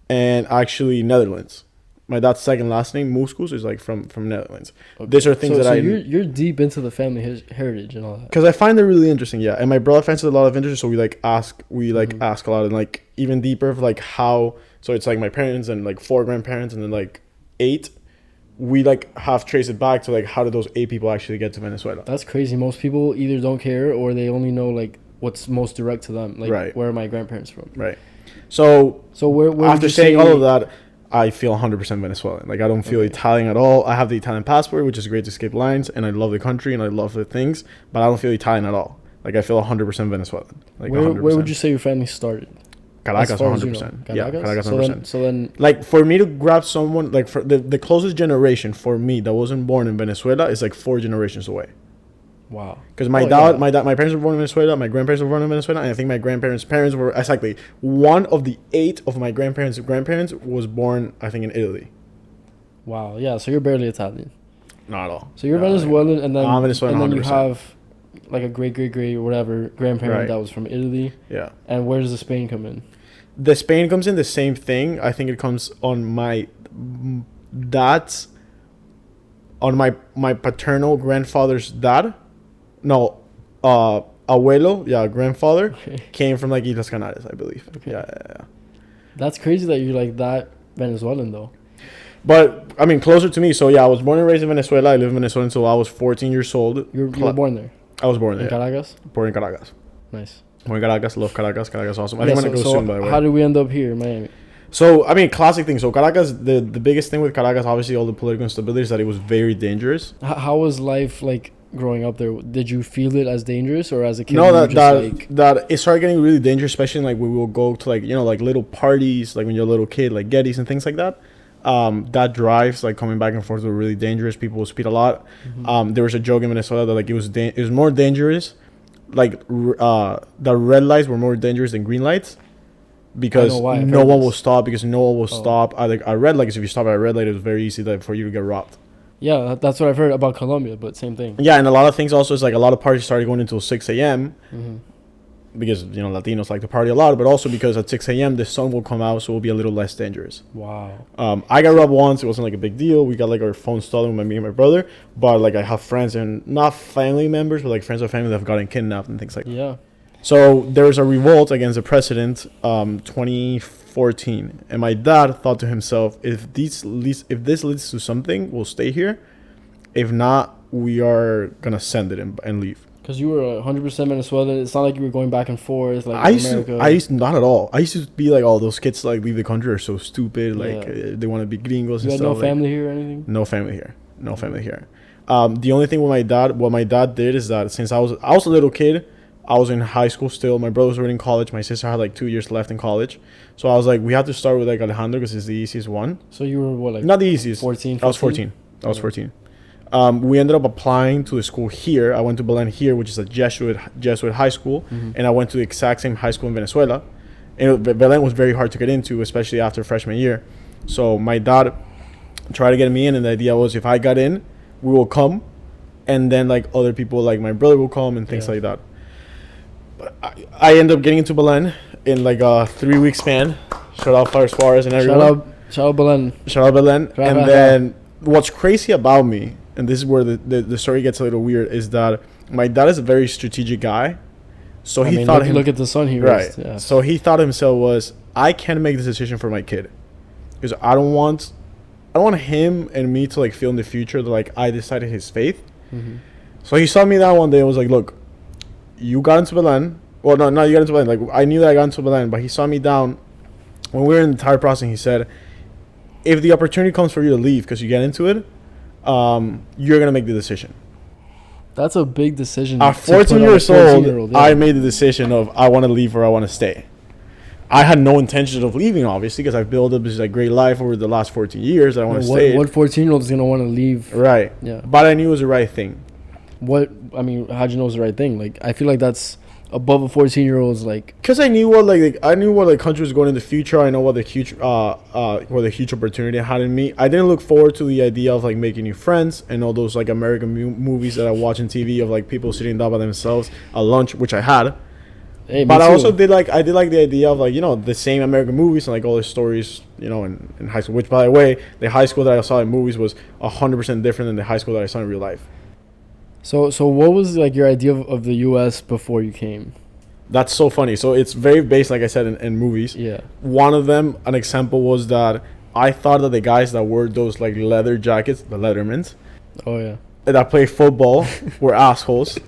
and actually Netherlands. My dad's second last name, Muscus, is like from Netherlands. Okay. These are things so that you're deep into the family heritage and all that. because I find it really interesting, yeah. And my brother finds it a lot of interest, so we ask a lot, and like even deeper of like how. So it's like my parents and like 4 grandparents and then like 8. We like have traced it back to like how did those 8 people actually get to Venezuela? That's crazy. Most people either don't care or they only know like what's most direct to them. Like Right. where are my grandparents from? Right. So where would after you saying say, all of that, I feel 100% Venezuelan. Like, I don't feel Italian at all. I have the Italian passport, which is great to skip lines, and I love the country and I love the things, but I don't feel Italian at all. Like, I feel 100% Venezuelan. Like, where 100%. would you say your family started? Caracas, As far as you 100%. know. Yeah, Caracas, So 100%. then, Like, for me to grab someone, like, for the closest generation for me that wasn't born in Venezuela is like 4 generations away. wow. Because Oh, my parents were born in Venezuela, my grandparents were born in Venezuela, and I think my grandparents' parents were exactly one of the 8 of my grandparents' grandparents was born, I think, in Italy. Wow. Yeah. So you're barely Italian. Not at all. So you're No, Venezuelan, and then I'm Venezuelan and then you 100%. have like a great whatever grandparent Right. that was from Italy. Yeah. And where does the Spain come in? The Spain comes in the same thing. I think it comes on my dad's, on my paternal grandfather's dad. No, abuelo, yeah, grandfather, Okay. came from like Islas Canarias, I believe. Okay. Yeah. That's crazy that you're like that Venezuelan though. But I mean, closer to me. So yeah, I was born and raised in Venezuela. I lived in Venezuela until I was 14 years old. You were born there I was born in there. Caracas. Born in Caracas. Nice. Born in Caracas. Love Caracas. Caracas is awesome. I Yeah, think I'm gonna go soon, by the way. how did we end up here in Miami? So I mean, classic thing. So Caracas, the biggest thing with Caracas, obviously, all the political instability is that it was very dangerous. How was life like growing up there? Did you feel it as dangerous, or as a kid? No, you that were just that it started getting really dangerous, especially like when we will go to like like little parties, like when you're a little kid, like Gettys and things like that. That drives like coming back and forth were really dangerous. People will speed a lot. There was a joke in Venezuela that like it was more dangerous, like the red lights were more dangerous than green lights, because why. I've no heard one this. will stop. Because no one will Oh. stop at like a red light. Because if you stop at a red light, it was very easy for you to get robbed. Yeah, that's what I've heard about Colombia, but same thing. Yeah, and a lot of things also is like a lot of parties started going until 6 a.m. Mm-hmm. because Latinos like to party a lot, but also because at 6 a.m. the sun will come out, so it will be a little less dangerous. Wow. I got robbed once. It wasn't like a big deal. We got like our phone stolen with me and my brother, but like I have friends and not family members, but like friends of family that have gotten kidnapped and things like that. Yeah. So there was a revolt against the president, 2014, and my dad thought to himself, if this leads to something, we'll stay here. If not, we are gonna send it and leave. Because you were 100% Venezuelan. It's not like you were going back and forth like I used America. to not at all. I used to be like, oh, those kids like leave the country are so stupid. Like Yeah. they want to be gringos You and had no stuff. Like, family here or anything? no family here. No family here. The only thing with what my dad did is that since I was a little kid, I was in high school still. My brother was already in college. My sister had like 2 years left in college. So I was like, we have to start with like Alejandro because it's the easiest one. So you were what, like Not the easiest. 14? I was 15? 14. I was Okay. 14. We ended up applying to the school here. I went to Belen here, which is a Jesuit high school, and I went to the exact same high school in Venezuela. And Belen was very hard to get into, especially after freshman year. So my dad tried to get me in, and the idea was if I got in, we will come, and then like other people, like my brother, will come and things Yeah. like that. But I ended up getting into Belen in like a 3-week span. Shout out Fire Suarez and everyone. Shout out Belen. Shout out Belen. Right. And then what's crazy about me, and this is where the story gets a little weird, is that my dad is a very strategic guy. So I he mean, thought look at the son he right. raised. Yeah. So he thought himself was, I can't make this decision for my kid, because I don't want him and me to like feel in the future that like I decided his faith. Mm-hmm. So he saw me down one day and was like, look, you got into Belen. Well, no, you got into Belen. Like I knew that I got into Belen, but he saw me down when we were in the entire process. He said, if the opportunity comes for you to leave because you get into it, you're gonna make the decision. That's a big decision. At to put 14 on a years old, 14-year-old, yeah. I made the decision of I want to leave or I want to stay. I had no intention of leaving, obviously, because I've built up this like great life over the last 14 years. That I want to stay. What 14-year-old is gonna want to leave? Right. Yeah. But I knew it was the right thing. How'd you know it was the right thing? Like, I feel like that's above a 14-year-old's like. Because I knew what the country was going in the future. I know what the huge opportunity I had in me. I didn't look forward to the idea of like making new friends and all those like American movies that I watch on TV of like people sitting down by themselves at lunch, which I had. Hey, But me I too. also did like the idea of like the same American movies and like all the stories in high school. Which, by the way, the high school that I saw in movies was 100% different than the high school that I saw in real life. So what was like your idea of the U.S. before you came? That's so funny. So it's very based, like I said, in movies. Yeah. One of them, an example was that I thought that the guys that wore those like leather jackets, the Lettermans, Oh yeah. that play football were assholes.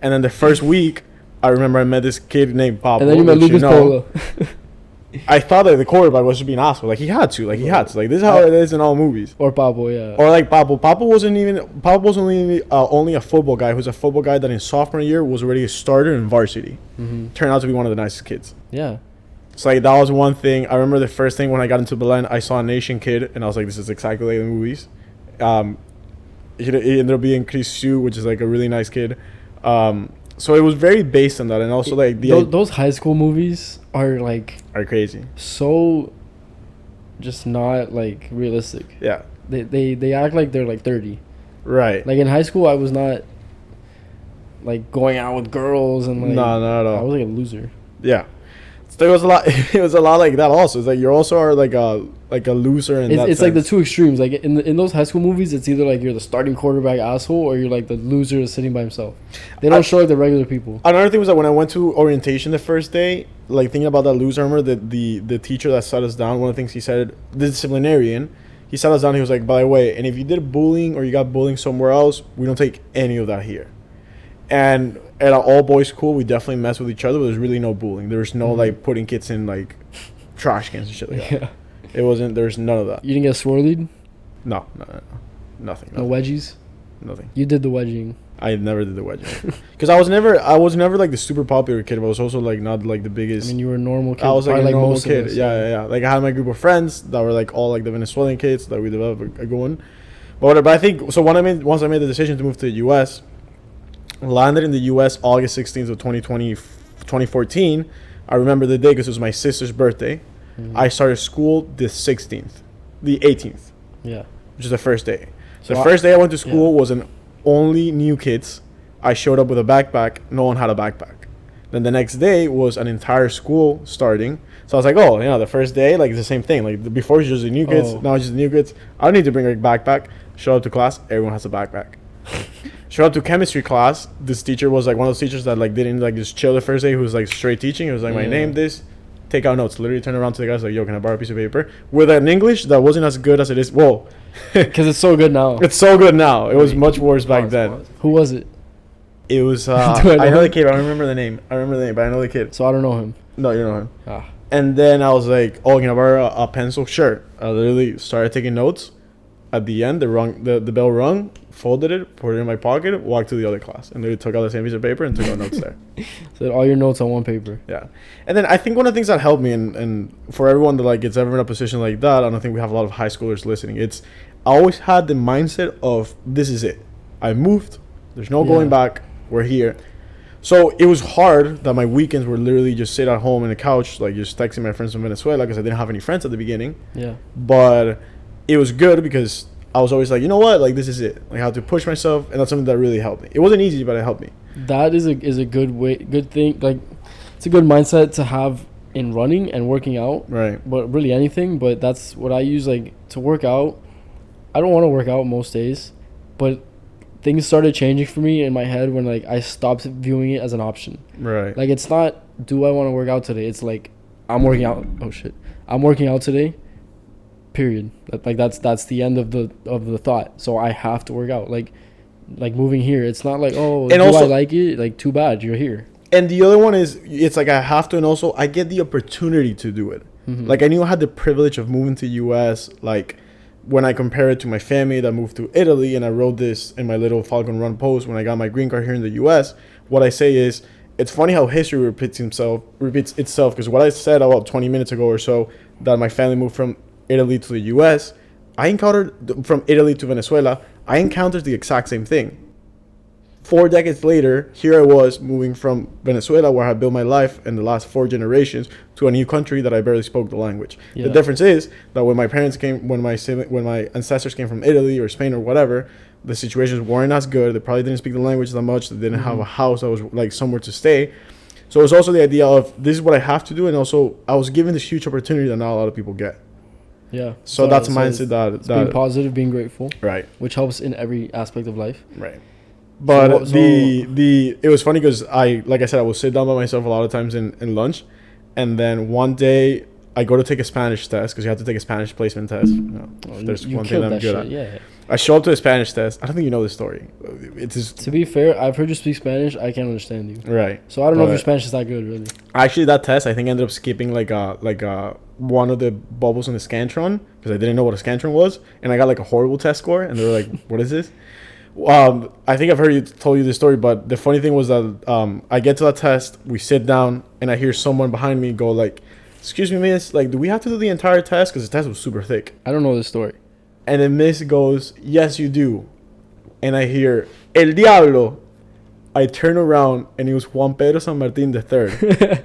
And then the first week, I remember I met this kid named Pablo. And then you met which Lucas Polo. I thought that the quarterback was just being an asshole. Like he had to. Like this is how it is in all movies. Or Pablo, yeah. Or like Pablo. Pablo was only a football guy. Who's a football guy that in sophomore year was already a starter in varsity. Turned out to be one of the nicest kids. Yeah. It's like that was one thing. I remember the first thing when I got into Belen, I saw a Nation kid, and I was like, this is exactly like the movies. He ended up being Chris Sue, which is like a really nice kid. So it was very based on that, and also like those high school movies are crazy. So just not like realistic. Yeah. They act like they're like 30. Right. Like in high school, I was not like going out with girls and like no, not at all. I was like a loser. Yeah. So it was a lot. It was a lot like that. Also, it's like you also are like a loser. It's like the two extremes. Like in those high school movies, it's either like you're the starting quarterback asshole or you're like the loser that's sitting by himself. They don't show like the regular people. Another thing was that when I went to orientation the first day, like thinking about that loser, I remember the teacher that sat us down. One of the things he said, the disciplinarian, he sat us down. He was like, by the way, and if you did bullying or you got bullying somewhere else, we don't take any of that here. And at an all boys school, we definitely mess with each other, but there's really no bullying. There's no like putting kids in like trash cans and shit like that. It wasn't. There's none of that. You didn't get swirlied? No, nothing. No wedgies? Nothing. You did the wedging. I never did the wedging because I was never like the super popular kid, but I was also like not like the biggest. I mean, you were a normal kid. I was like a normal most kid. Us, yeah. Like I had my group of friends that were like all like the Venezuelan kids that we developed a good one. But whatever. But I think so. Once I made the decision to move to the U.S., landed in the U.S. August 16th of 2014. I remember the day because it was my sister's birthday. I started school the 18th. Yeah. Which is the first day. So the first day I went to school was an only new kids. I showed up with a backpack. No one had a backpack. Then the next day was an entire school starting. So I was like, oh, the first day, like, it's the same thing. Like, before it was just the new kids. Now it's just the new kids. I don't need to bring a backpack. Show up to class. Everyone has a backpack. Show up to chemistry class. This teacher was like one of those teachers that like didn't like just chill the first day. Who was like straight teaching. It was like my name, this, take out notes. Literally turn around to the guys like, yo, can I borrow a piece of paper? With an English that wasn't as good as it is. Whoa, because it's so good now. It's so good now. It was much worse back then. Who was it? It was. I know the kid. I don't remember the name. But I know the kid. So I don't know him. No, you know him. And then I was like, oh, can I borrow a pencil? Sure. I literally started taking notes. At the end, the bell rung, folded it, put it in my pocket, walked to the other class, and they took out the same piece of paper and took out notes there. So all your notes on one paper. Yeah. And then I think one of the things that helped me, and for everyone that like gets ever in a position like that, I don't think we have a lot of high schoolers listening. I always had the mindset of this is it. I moved. There's no going back. We're here. So it was hard that my weekends were literally just sit at home on the couch, like just texting my friends from Venezuela because I didn't have any friends at the beginning. Yeah. But it was good because I was always like, you know what, like this is it. Like I had to push myself, and that's something that really helped me. It wasn't easy, but it helped me. That is a good thing. Like it's a good mindset to have in running and working out. Right. But really anything. But that's what I use like to work out. I don't want to work out most days, but things started changing for me in my head when like I stopped viewing it as an option. Right. Like it's not do I want to work out today? It's like I'm working out. Oh shit. I'm working out today. Period. Like that's the end of the thought. So I have to work out. Like moving here, it's not like, oh, and do also, I like it? Like too bad you're here. And the other one is it's like I have to, and also I get the opportunity to do it. Like I knew I had the privilege of moving to US. Like when I compare it to my family that moved to Italy, and I wrote this in my little Falcon Run post when I got my green card here in the US. What I say is it's funny how history repeats itself because what I said about 20 minutes ago or so that my family moved from Italy to the US, I encountered from Italy to Venezuela, I encountered the exact same thing. 4 decades later, here I was moving from Venezuela, where I built my life in the last 4 generations, to a new country that I barely spoke the language. Yeah. The difference is that when my ancestors came from Italy or Spain or whatever, the situations weren't as good. They probably didn't speak the language that much. They didn't have a house that was like somewhere to stay. So it was also the idea of this is what I have to do, and also I was given this huge opportunity that not a lot of people get. Yeah. So that's a mindset that being positive, being grateful. Right. Which helps in every aspect of life. Right. But it was funny because like I said, I would sit down by myself a lot of times in lunch, and then one day I go to take a Spanish test because you have to take a Spanish placement test. There's one thing that I'm good at. Yeah. I show up to a Spanish test. I don't think you know this story. It's just, To be fair, I've heard you speak Spanish. I can't understand you. right. So I don't know if But your Spanish is that good, really. actually, that test I think ended up skipping like one of the bubbles on the Scantron because I didn't know what a Scantron was, and I got like a horrible test score, and they were like, "What is this?" I think I've heard you told you this story, but the funny thing was that I get to that test, we sit down, and I hear someone behind me go like, "Excuse me, miss, like, do we have to do the entire test? Because the test was super thick." I don't know this story. And then miss goes, "Yes, you do," and I hear El Diablo. I turn around, and it was Juan Pedro San Martin III.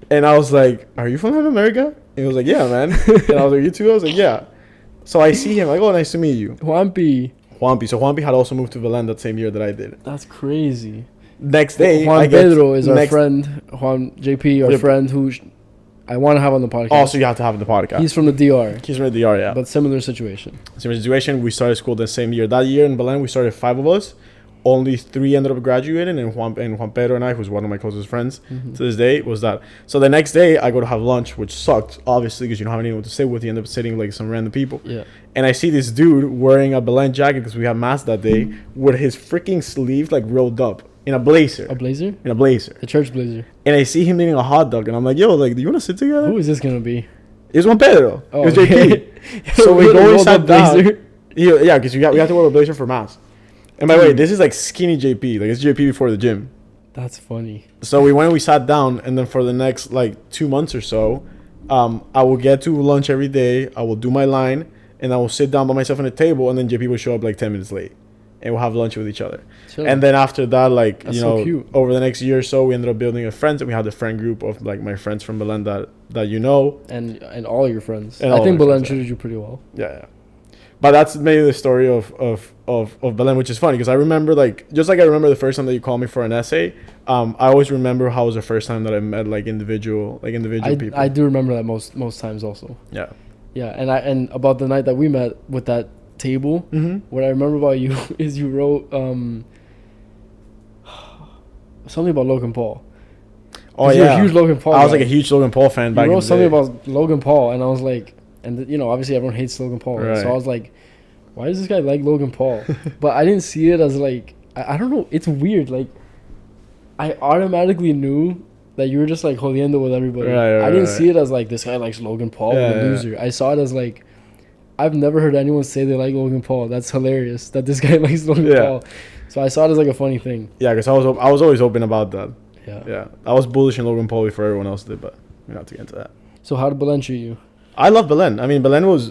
And I was like, "Are you from America?" And he was like, "Yeah, man." And I was like, "You too?" I was like, "Yeah." So I see him, like, "Oh, nice to meet you." Juanpi. Juanpi. So Juanpi had also moved to Belen that same year that I did. That's crazy. Next day, Juan I get Pedro is our next- friend. Juan JP, our Yep. friend who I want to have on the podcast. Also, you have to have the podcast. He's from the DR, He's from the DR, yeah. but similar situation. Same situation. We started school the same year. That year in Belen, we started 5 of us. Only 3 ended up graduating, and Juan Pedro and I, who's one of my closest friends to this day, was that. So the next day, I go to have lunch, which sucked, obviously, because you don't have anyone to sit with. You end up sitting with like some random people. Yeah. And I see this dude wearing a Belen jacket because we had mass that day, with his freaking sleeves like rolled up in a blazer. A blazer? In a blazer. A church blazer. And I see him eating a hot dog, and I'm like, "Yo, like, do you want to sit together?" Who is this going to be? It was Juan Pedro. Oh, It was JP. So we With a go rolled inside up down. blazer? Yeah, because we have to wear a blazer for mass. And by the way, this is like skinny JP. Like, it's JP before the gym. That's funny. So we went and we sat down, and then for the next like 2 months or so, I will get to lunch every day. I will do my line, and I will sit down by myself on a table, and then JP will show up like 10 minutes late, and we'll have lunch with each other. Chill. And then after that, like, That's you so know, cute. over the next year or so, we ended up building a friends, and we had the friend group of like my friends from Belen that you know. And all your friends. And I all think my Belen friends, yeah. treated you pretty well. Yeah. But that's maybe the story of Belen, which is funny because I remember, like, just like I remember the first time that you called me for an essay, I always remember how it was the first time that I met like individual people. I do remember that most times also. Yeah. Yeah, and about the night that we met with that table, Mm-hmm. what I remember about you is you wrote something about Logan Paul. Oh 'Cause you're yeah. a huge Logan Paul I was guy. like a huge Logan Paul fan You back in wrote the something day. about Logan Paul, and I was like, and you know, obviously everyone hates Logan Paul, Right. so I was like, why does this guy like Logan Paul? But I didn't see it as like, I don't know, it's weird. Like, I automatically knew that you were just like jodiendo with everybody. Right, I didn't right. see it as like this guy likes Logan Paul, Yeah, the yeah. loser. I saw it as like, I've never heard anyone say they like Logan Paul. That's hilarious that this guy likes Logan Yeah. Paul. So I saw it as like a funny thing. Yeah, because I was always open about that. Yeah. Yeah, I was bullish in Logan Paul before everyone else did, but we don't have to get into that. So how did Belen treat you? I love Belen. I mean, Belen was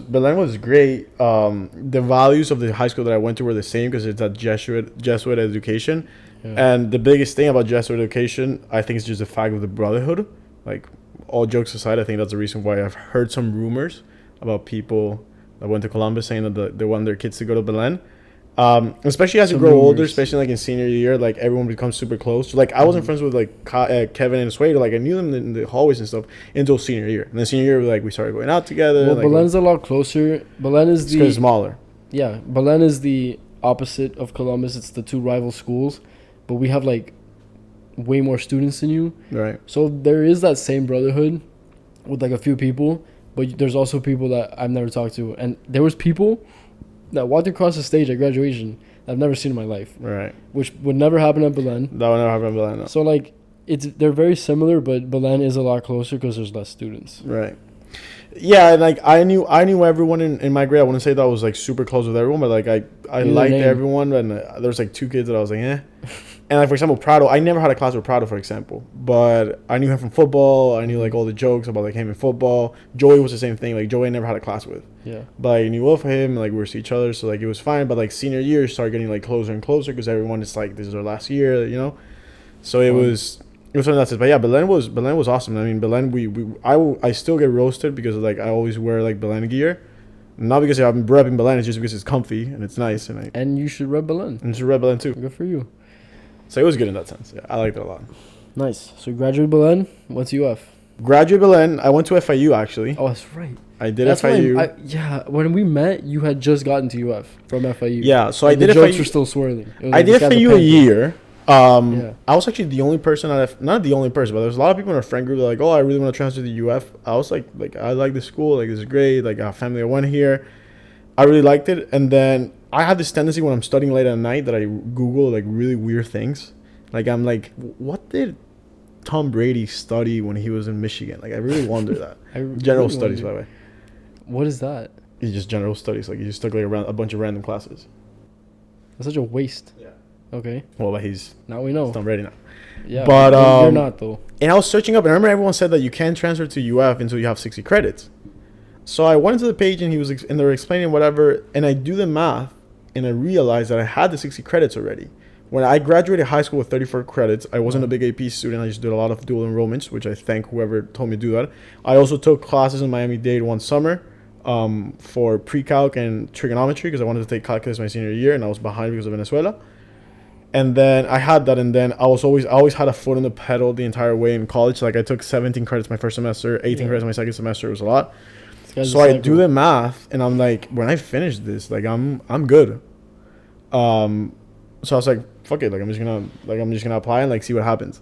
great. The values of the high school that I went to were the same because it's a Jesuit education. Yeah. And the biggest thing about Jesuit education, I think, is just the fact of the brotherhood. Like, all jokes aside, I think that's the reason why I've heard some rumors about people that went to Columbus saying that they want their kids to go to Belen. Especially as you Some grow older, rumors. especially like in senior year, like everyone becomes super close. So, like, I wasn't friends with like Kevin and Suede. Like, I knew them in the hallways and stuff until senior year. And then senior year, like, we started going out together. Well, like, Belen's a lot closer. Belen is it's 'cause it's the smaller. yeah. Belen is the opposite of Columbus. It's the two rival schools, but we have like way more students than you. Right. So there is that same brotherhood with like a few people, but there's also people that I've never talked to, and there was people that walked across the stage at graduation that I've never seen in my life, Right. which would never happen at Belen. That would never happen in Belen. No. So like they're very similar, but Belen is a lot closer because there's less students. Right. Yeah, and like I knew everyone in my grade. I wouldn't say that I was like super close with everyone, but like I Knew their liked name. everyone. And there was like 2 kids that I was like, eh. And like, for example, Prado. I never had a class with Prado, for example, but I knew him from football. I knew like all the jokes about like him in football. Joey was the same thing. Like, Joey I never had a class with, Yeah. but I knew of him. Like, we were to each other, so like it was fine. But like senior year started getting like closer and closer because everyone is like, this is our last year, you know. So it Fun. was something that's it. But yeah, Belen was awesome. I mean, Belen, I still get roasted because like I always wear like Belen gear, not because I'm repping Belen. It's just because it's comfy and it's nice, And you should rep Belen. it's red Belen too. Good for you. So it was good in that sense. Yeah, I liked it a lot. Nice. So you graduated Belen. What's UF? Graduate Belen. I went to FIU actually. Oh, that's right. I did That's FIU. when yeah, when we met, you had just gotten to UF from FIU. Yeah, so I And did the jokes FIU. were still swirling. It was I like, did this guy's a FIU a panther. year. Yeah. I was actually the only person not the only person, but there's a lot of people in our friend group that are like, oh, I really want to transfer to UF. I was like I like the school, like this is great, like I have family that went here. I really liked it. And then I have this tendency when I'm studying late at night that I Google like really weird things. Like I'm like, what did Tom Brady study when he was in Michigan? Like I really wonder that. General really studies, wonder. by the way. What is that? He just general studies. Like he just took like a bunch of random classes. That's such a waste. Yeah. Okay. Well, but he's Now we know. Tom Brady now. Yeah. But, you're not though. And I was searching up, and I remember everyone said that you can't transfer to UF until you have 60 credits. So I went into the page, and and they were explaining whatever, and I do the math, and I realized that I had the 60 credits already. When I graduated high school with 34 credits, I wasn't a big AP student. I just did a lot of dual enrollments, which I thank whoever told me to do that. I also took classes in Miami-Dade one summer for pre-calc and trigonometry because I wanted to take calculus my senior year, and I was behind because of Venezuela. And then I had that, and then I always had a foot on the pedal the entire way in college. Like I took 17 credits my first semester, 18 credits my second semester. It was a lot. So I do the math, and I'm like, when I finish this, like I'm good. So I was like, fuck it, like I'm just gonna apply and like see what happens.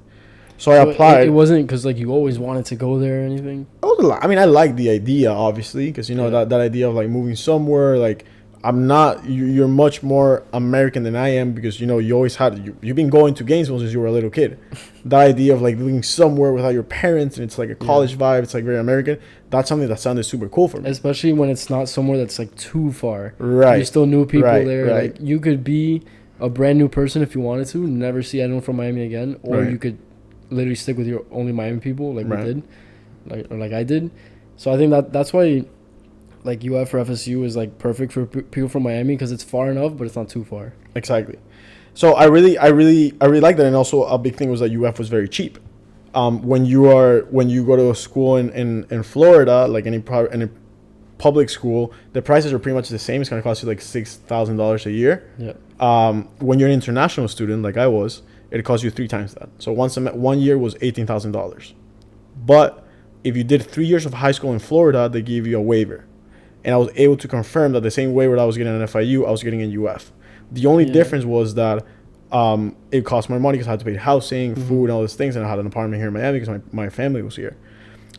So I applied. It wasn't because like you always wanted to go there or anything. I mean, I like the idea, obviously, because you know that idea of like moving somewhere. Like I'm not. You're much more American than I am because you know you always had you've been going to Gainesville since you were a little kid. That idea of like living somewhere without your parents and it's like a college vibe. It's like very American. That's something that sounded super cool for me. Especially when it's not somewhere that's like too far. Right. You still knew people there. Right. Like you could be a brand new person if you wanted to, never see anyone from Miami again, or you could literally stick with your only Miami people, like we did, like I did. So I think that's why, like UF or FSU is like perfect for people from Miami because it's far enough, but it's not too far. Exactly. So I really like that, and also a big thing was that UF was very cheap. When you go to a school in Florida, like any public school, the prices are pretty much the same. It's gonna cost you like $6,000 a year. Yeah. When you're an international student, like I was, it costs you 3 times that. So 1 year was $18,000. But if you did 3 years of high school in Florida, they gave you a waiver, and I was able to confirm that the same waiver that I was getting in FIU, I was getting in UF. The only difference was that it cost more money because I had to pay housing, food, and all those things, and I had an apartment here in Miami because my family was here.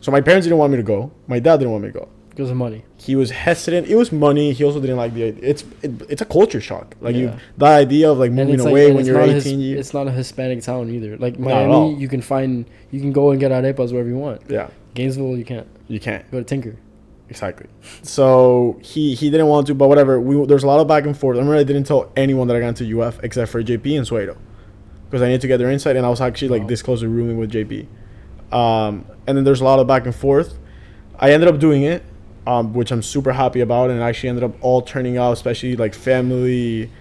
So my parents didn't want me to go. My dad didn't want me to go. Because of money. He was hesitant. It was money. He also didn't like the idea. It's a culture shock. Like the idea of like moving away when you're 18 years. It's not a Hispanic town either. Like Miami, you can go and get arepas wherever you want. Yeah. Gainesville, you can't. You can't. Go to Tinker. Exactly. So he didn't want to, but whatever. There's a lot of back and forth. I remember I didn't tell anyone that I got into UF except for JP and Suedo, because I needed to get their insight, and I was actually like this close to rooming with JP. And then there's a lot of back and forth. I ended up doing it, which I'm super happy about, and it actually ended up all turning out, especially like family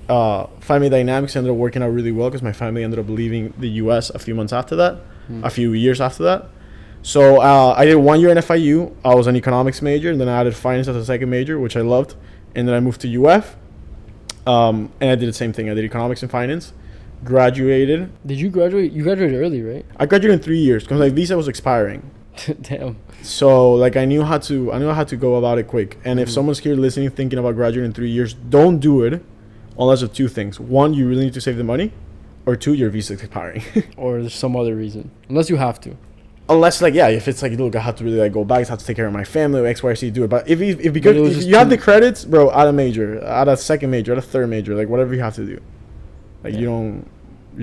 dynamics ended up working out really well because my family ended up leaving the US a few months after that, a few years after that. So I did 1 year in FIU. I was an economics major, and then I added finance as a second major, which I loved. And then I moved to UF, and I did the same thing. I did economics and finance, graduated. Did you graduate? You graduated early, right? I graduated in 3 years because my visa was expiring. Damn. So like I knew how to go about it quick. And if someone's here listening thinking about graduating in 3 years, don't do it unless of 2 things. 1, you really need to save the money, or 2, your visa is expiring. Or there's some other reason. Unless you have to. Unless if it's like, look, I have to really like go back, I have to take care of my family, X, Y, Z, do it. But if you have the credits, bro, add a major, add a second major, add a third major, like whatever you have to do. Like you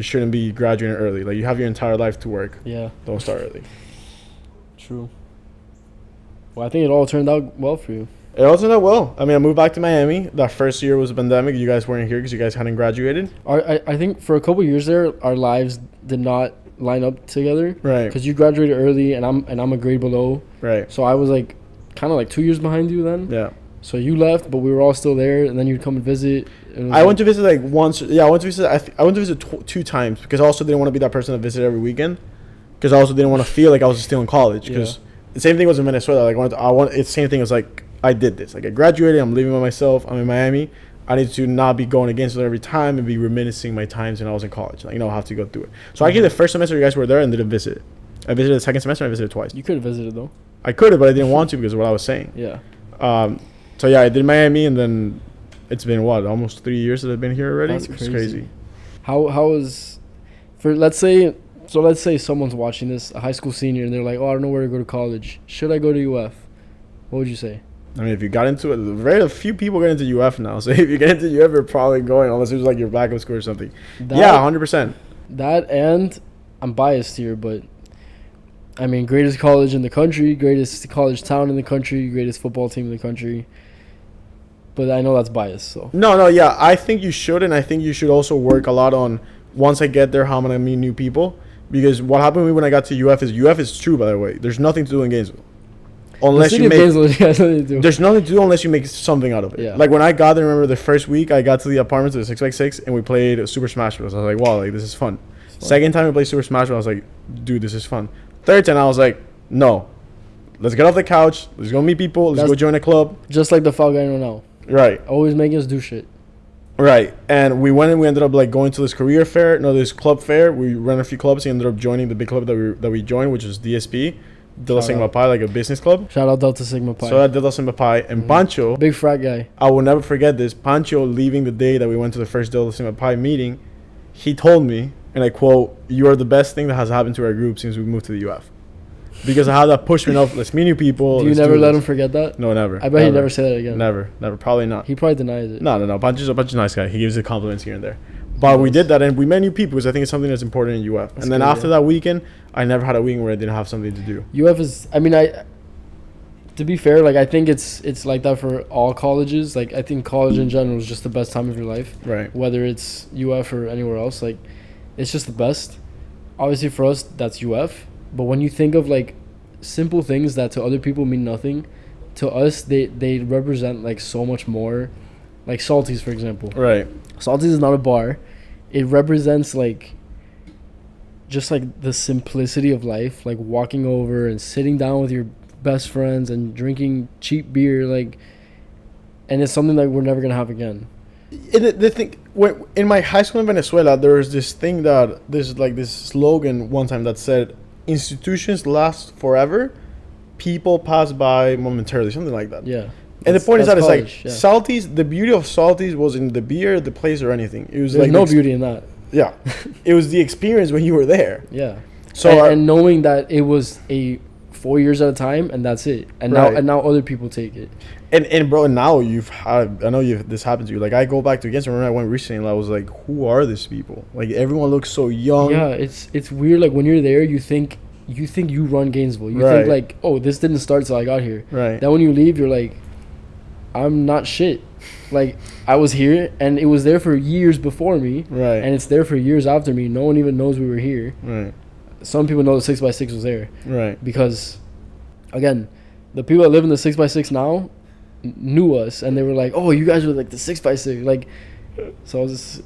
shouldn't be graduating early. Like you have your entire life to work. Yeah. Don't start early. True. Well, I think it all turned out well for you. It all turned out well. I mean, I moved back to Miami. That first year was a pandemic. You guys weren't here because you guys hadn't graduated. I think for a couple of years there, our lives did not line up together, right? Because you graduated early and I'm a grade below, right? So I was like kind of like 2 years behind you then. Yeah. So you left, but we were all still there, and then you'd come and visit. I went to visit like once. Yeah, I went to visit 2 times because I also didn't want to be that person that visited every weekend. Because I also didn't want to feel like I was still in college. Because the same thing was in Venezuela. Like it's the same thing as like I did this. Like I graduated. I'm living by myself. I'm in Miami. I need to not be going against it every time and be reminiscing my times when I was in college. Like, I have to go through it. So I gave the first semester you guys were there and didn't visit. I visited the second semester and I visited twice. You could have visited though. I could have, but I didn't want to because of what I was saying. Yeah. So yeah, I did Miami, and then it's been almost 3 years that I've been here already. That's It's crazy. How is let's say someone's watching this, a high school senior, and they're like, oh, I don't know where to go to college. Should I go to UF? What would you say? I mean, if you got into it, very few people get into UF now. So if you get into UF, you're probably going, unless it was like your backup school or something. Yeah, 100%. That, and I'm biased here, but I mean, greatest college in the country, greatest college town in the country, greatest football team in the country. But I know that's biased, so. No, yeah. I think you should, and I think you should also work a lot on, once I get there, how I'm going to meet new people. Because what happened to me when I got to UF is true, by the way. There's nothing to do in Gainesville. Unless you make, there's nothing to do unless you make something out of it. Yeah. Like when I got there, remember the first week I got to the apartment to the 6x6 and we played Super Smash Bros. I was like, wow, like this is fun. Second time we played Super Smash Bros. I was like, dude, this is fun. Third time I was like, no, let's get off the couch. Let's go meet people. Let's go join a club. Just like the FALC I know now. Right. Always making us do shit. Right. And we went and we ended up like going to this career fair. No, this club fair. We ran a few clubs. And ended up joining the big club that we joined, which was DSP. Delta Sigma Pi, like a business club. Shout out Delta Sigma Pi. So at Delta Sigma Pi. And Pancho. Big frat guy. I will never forget this. Pancho, leaving the day that we went to the first Delta Sigma Pi meeting, he told me, and I quote, "You are the best thing that has happened to our group since we moved to the UF." Because I had that push me off. Let's meet new people. Do you never let him forget that? No, never. I bet he'd never say that again. Never. Probably not. He probably denies it. No. Pancho's a nice guy. He gives the compliments here and there. But we did that, and we met new people because I think it's something that's important in UF. And then after that weekend, I never had a weekend where I didn't have something to do. UF is, I mean, to be fair, like I think it's like that for all colleges. Like I think college in general is just the best time of your life. Right. Whether it's UF or anywhere else, like it's just the best. Obviously for us, that's UF. But when you think of like simple things that to other people mean nothing, to us they represent like so much more. Like Salty's, for example. Right. Salty's is not a bar. It represents like just like the simplicity of life, like walking over and sitting down with your best friends and drinking cheap beer, like, and it's something that we're never gonna have again. The thing, in my high school in Venezuela, there was this thing that this slogan one time that said, "Institutions last forever, people pass by momentarily," something like that. Yeah. And the point is that it's like yeah. Salty's. The beauty of Salty's was in the beer, the place, or anything. It was There's like no beauty in that. Yeah, it was the experience when you were there. Yeah. So and knowing that it was a 4 years at a time, and that's it. And now other people take it. And bro, now this happened to you. Like I go back to against. I remember I went recently and I was like, who are these people? Like everyone looks so young. Yeah, it's weird. Like when you're there, you think you run Gainesville. You think like, oh, this didn't start till I got here. Right. Then when you leave, you're like, I'm not shit. Like I was here and it was there for years before me. Right. And it's there for years after me. No one even knows we were here. Right. Some people know the 6x6 was there. Right. Because, again, the people that live in the 6x6 now knew us and they were like, oh, you guys were like the 6x6. Like, so it's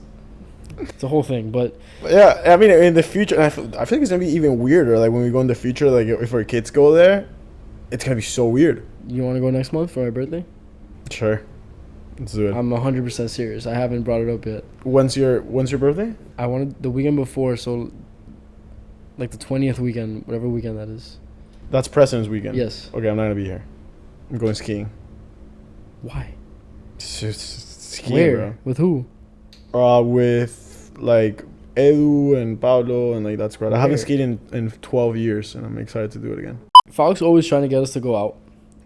a whole thing. But yeah, I mean, in the future, I feel like it's gonna be even weirder. Like when we go in the future, like if our kids go there, it's gonna be so weird. You want to go next month for my birthday? Sure. Let's do it. I'm 100% serious. I haven't brought it up yet. When's your birthday? I wanted the weekend before, so like the 20th weekend, whatever weekend that is. That's President's weekend. Yes. Okay, I'm not gonna be here. I'm going skiing. Why? Skiing, Where? bro. With who? With like Edu and Pablo and like that squad. I haven't Where? skied in 12 years and I'm excited to do it again. FALC's always trying to get us to go out,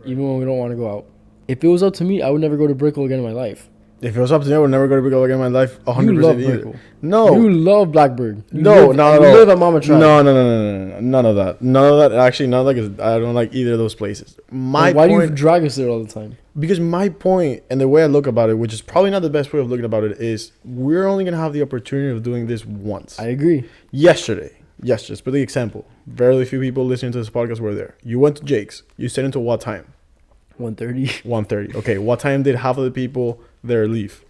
even when we don't want to go out. If it was up to me, I would never go to Brickell again in my life. If it was up to me, I would never go to Brickell again in my life. 100% You love either. Brickell. No. You love Blackbird. You No. live at Mama Tribe. No. None of that. None of that. Actually, none of that. 'Cause I don't like either of those places. Why do you drag us there all the time? Because my point and the way I look about it, which is probably not the best way of looking about it, is we're only going to have the opportunity of doing this once. I agree. Yesterday, for the example, very few people listening to this podcast were there. You went to Jake's. You stayed until what time? 1:30. 1:30. Okay, what time did half of the people there leave?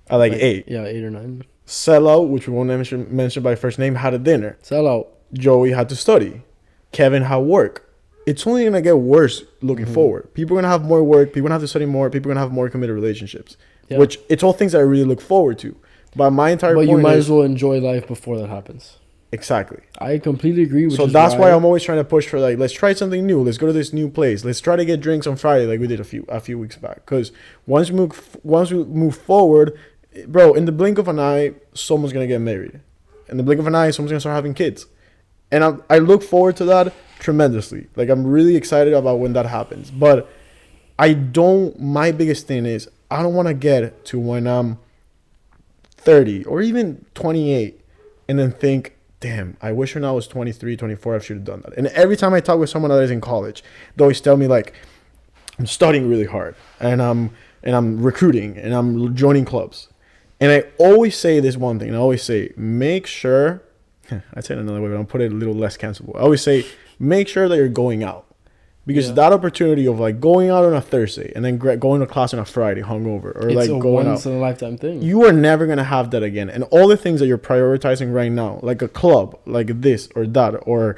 At like 8. Yeah, 8 or 9. Sellout, which we won't mention by first name, had a dinner. Sell out. Joey had to study. Kevin had work. It's only going to get worse looking forward. People are going to have more work. People are going to have to study more. People are going to have more committed relationships. Yeah. Which, it's all things that I really look forward to. But my entire point is... But you might as well enjoy life before that happens. Exactly. I completely agree. So that's why I'm always trying to push for like, let's try something new. Let's go to this new place. Let's try to get drinks on Friday like we did a few weeks back. Because once we move forward, bro, in the blink of an eye, someone's gonna get married. In the blink of an eye, someone's gonna start having kids, and I look forward to that tremendously. Like I'm really excited about when that happens. But my biggest thing is I don't want to get to when I'm 30 or even 28 and then think, damn, I wish when I was 23, 24, I should have done that. And every time I talk with someone that is in college, they always tell me like, I'm studying really hard and I'm recruiting and I'm joining clubs. And I always say this one thing. And I always say, make sure, I'd say it another way, but I'll put it a little less cancelable. I always say, make sure that you're going out. Because that opportunity of like going out on a Thursday and then going to class on a Friday hungover or It's like a going once out, in a lifetime thing. you are never going to have that again. And all the things that you're prioritizing right now, like a club, like this or that, or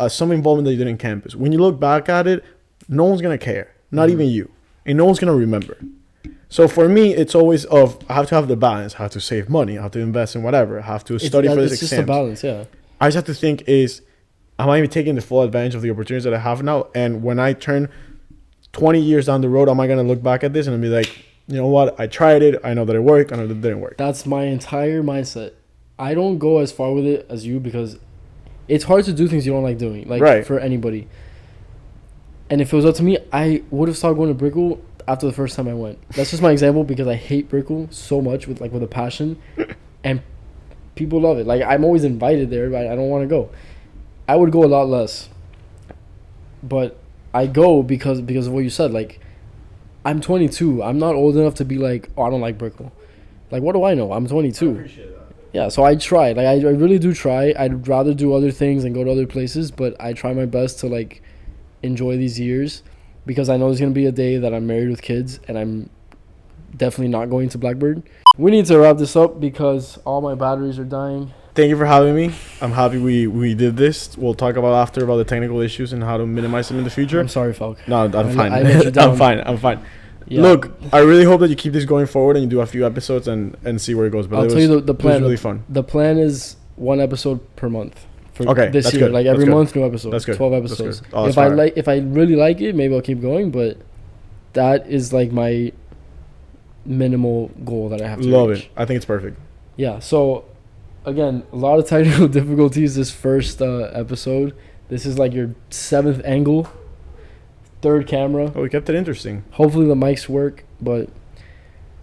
some involvement that you did in campus, when you look back at it, no one's going to care. Not even you. And no one's going to remember. So for me, it's always I have to have the balance. I have to save money. I have to invest in whatever. I have to study for this exam. It's just a balance, yeah. I just have to think am I even taking the full advantage of the opportunities that I have now? And when I turn 20 years down the road, am I going to look back at this and be like, you know what? I tried it. I know that it worked. I know that it didn't work. That's my entire mindset. I don't go as far with it as you because it's hard to do things you don't like doing, like for anybody. And if it was up to me, I would have started going to Brickell after the first time I went. That's just my example because I hate Brickell so much with a passion. And people love it. Like, I'm always invited there, but I don't want to go. I would go a lot less, but I go because of what you said. Like, I'm 22. I'm not old enough to be like, oh, I don't like Brickell. Like, what do I know? I'm 22. I appreciate that. Yeah, so I try. Like, I really do try. I'd rather do other things and go to other places, but I try my best to like enjoy these years because I know there's gonna be a day that I'm married with kids and I'm definitely not going to Blackbird. We need to wrap this up because all my batteries are dying. Thank you for having me. I'm happy we did this. We'll talk about the technical issues and how to minimize them in the future. I'm sorry, FALC. No, I'm fine. I let you down. I'm fine. Yeah. Look, I really hope that you keep this going forward and you do a few episodes and see where it goes. But I'll tell you the plan. It was really fun. The plan is 1 episode per month. For Okay, this that's year, good. like That's every good. month, new episodes. That's good. 12 That's episodes. good. Oh, that's if I really like it, maybe I'll keep going. But that is like my minimal goal that I have to Love reach. it. I think it's perfect. Yeah. So again, a lot of technical difficulties this first episode. This is like your 7th angle, 3rd camera. Oh, we kept it interesting. Hopefully the mics work, but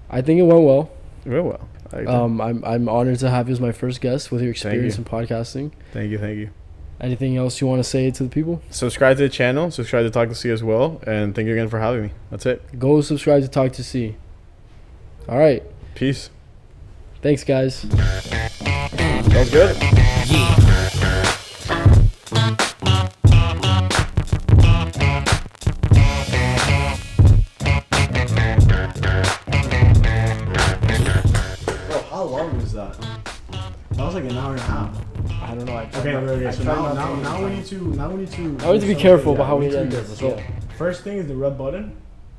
I think it went well. Real well. I'm honored to have you as my first guest with your experience in podcasting. Thank you. Anything else you want to say to the people? Subscribe to the channel. Subscribe to Talk to C as well. And thank you again for having me. That's it. Go subscribe to Talk to C. All right. Peace. Thanks, guys. Sounds good. How long was that? That was like an hour and a half. I don't know. Okay. So now we need to I need to be careful about how we end this. So first thing is the red button.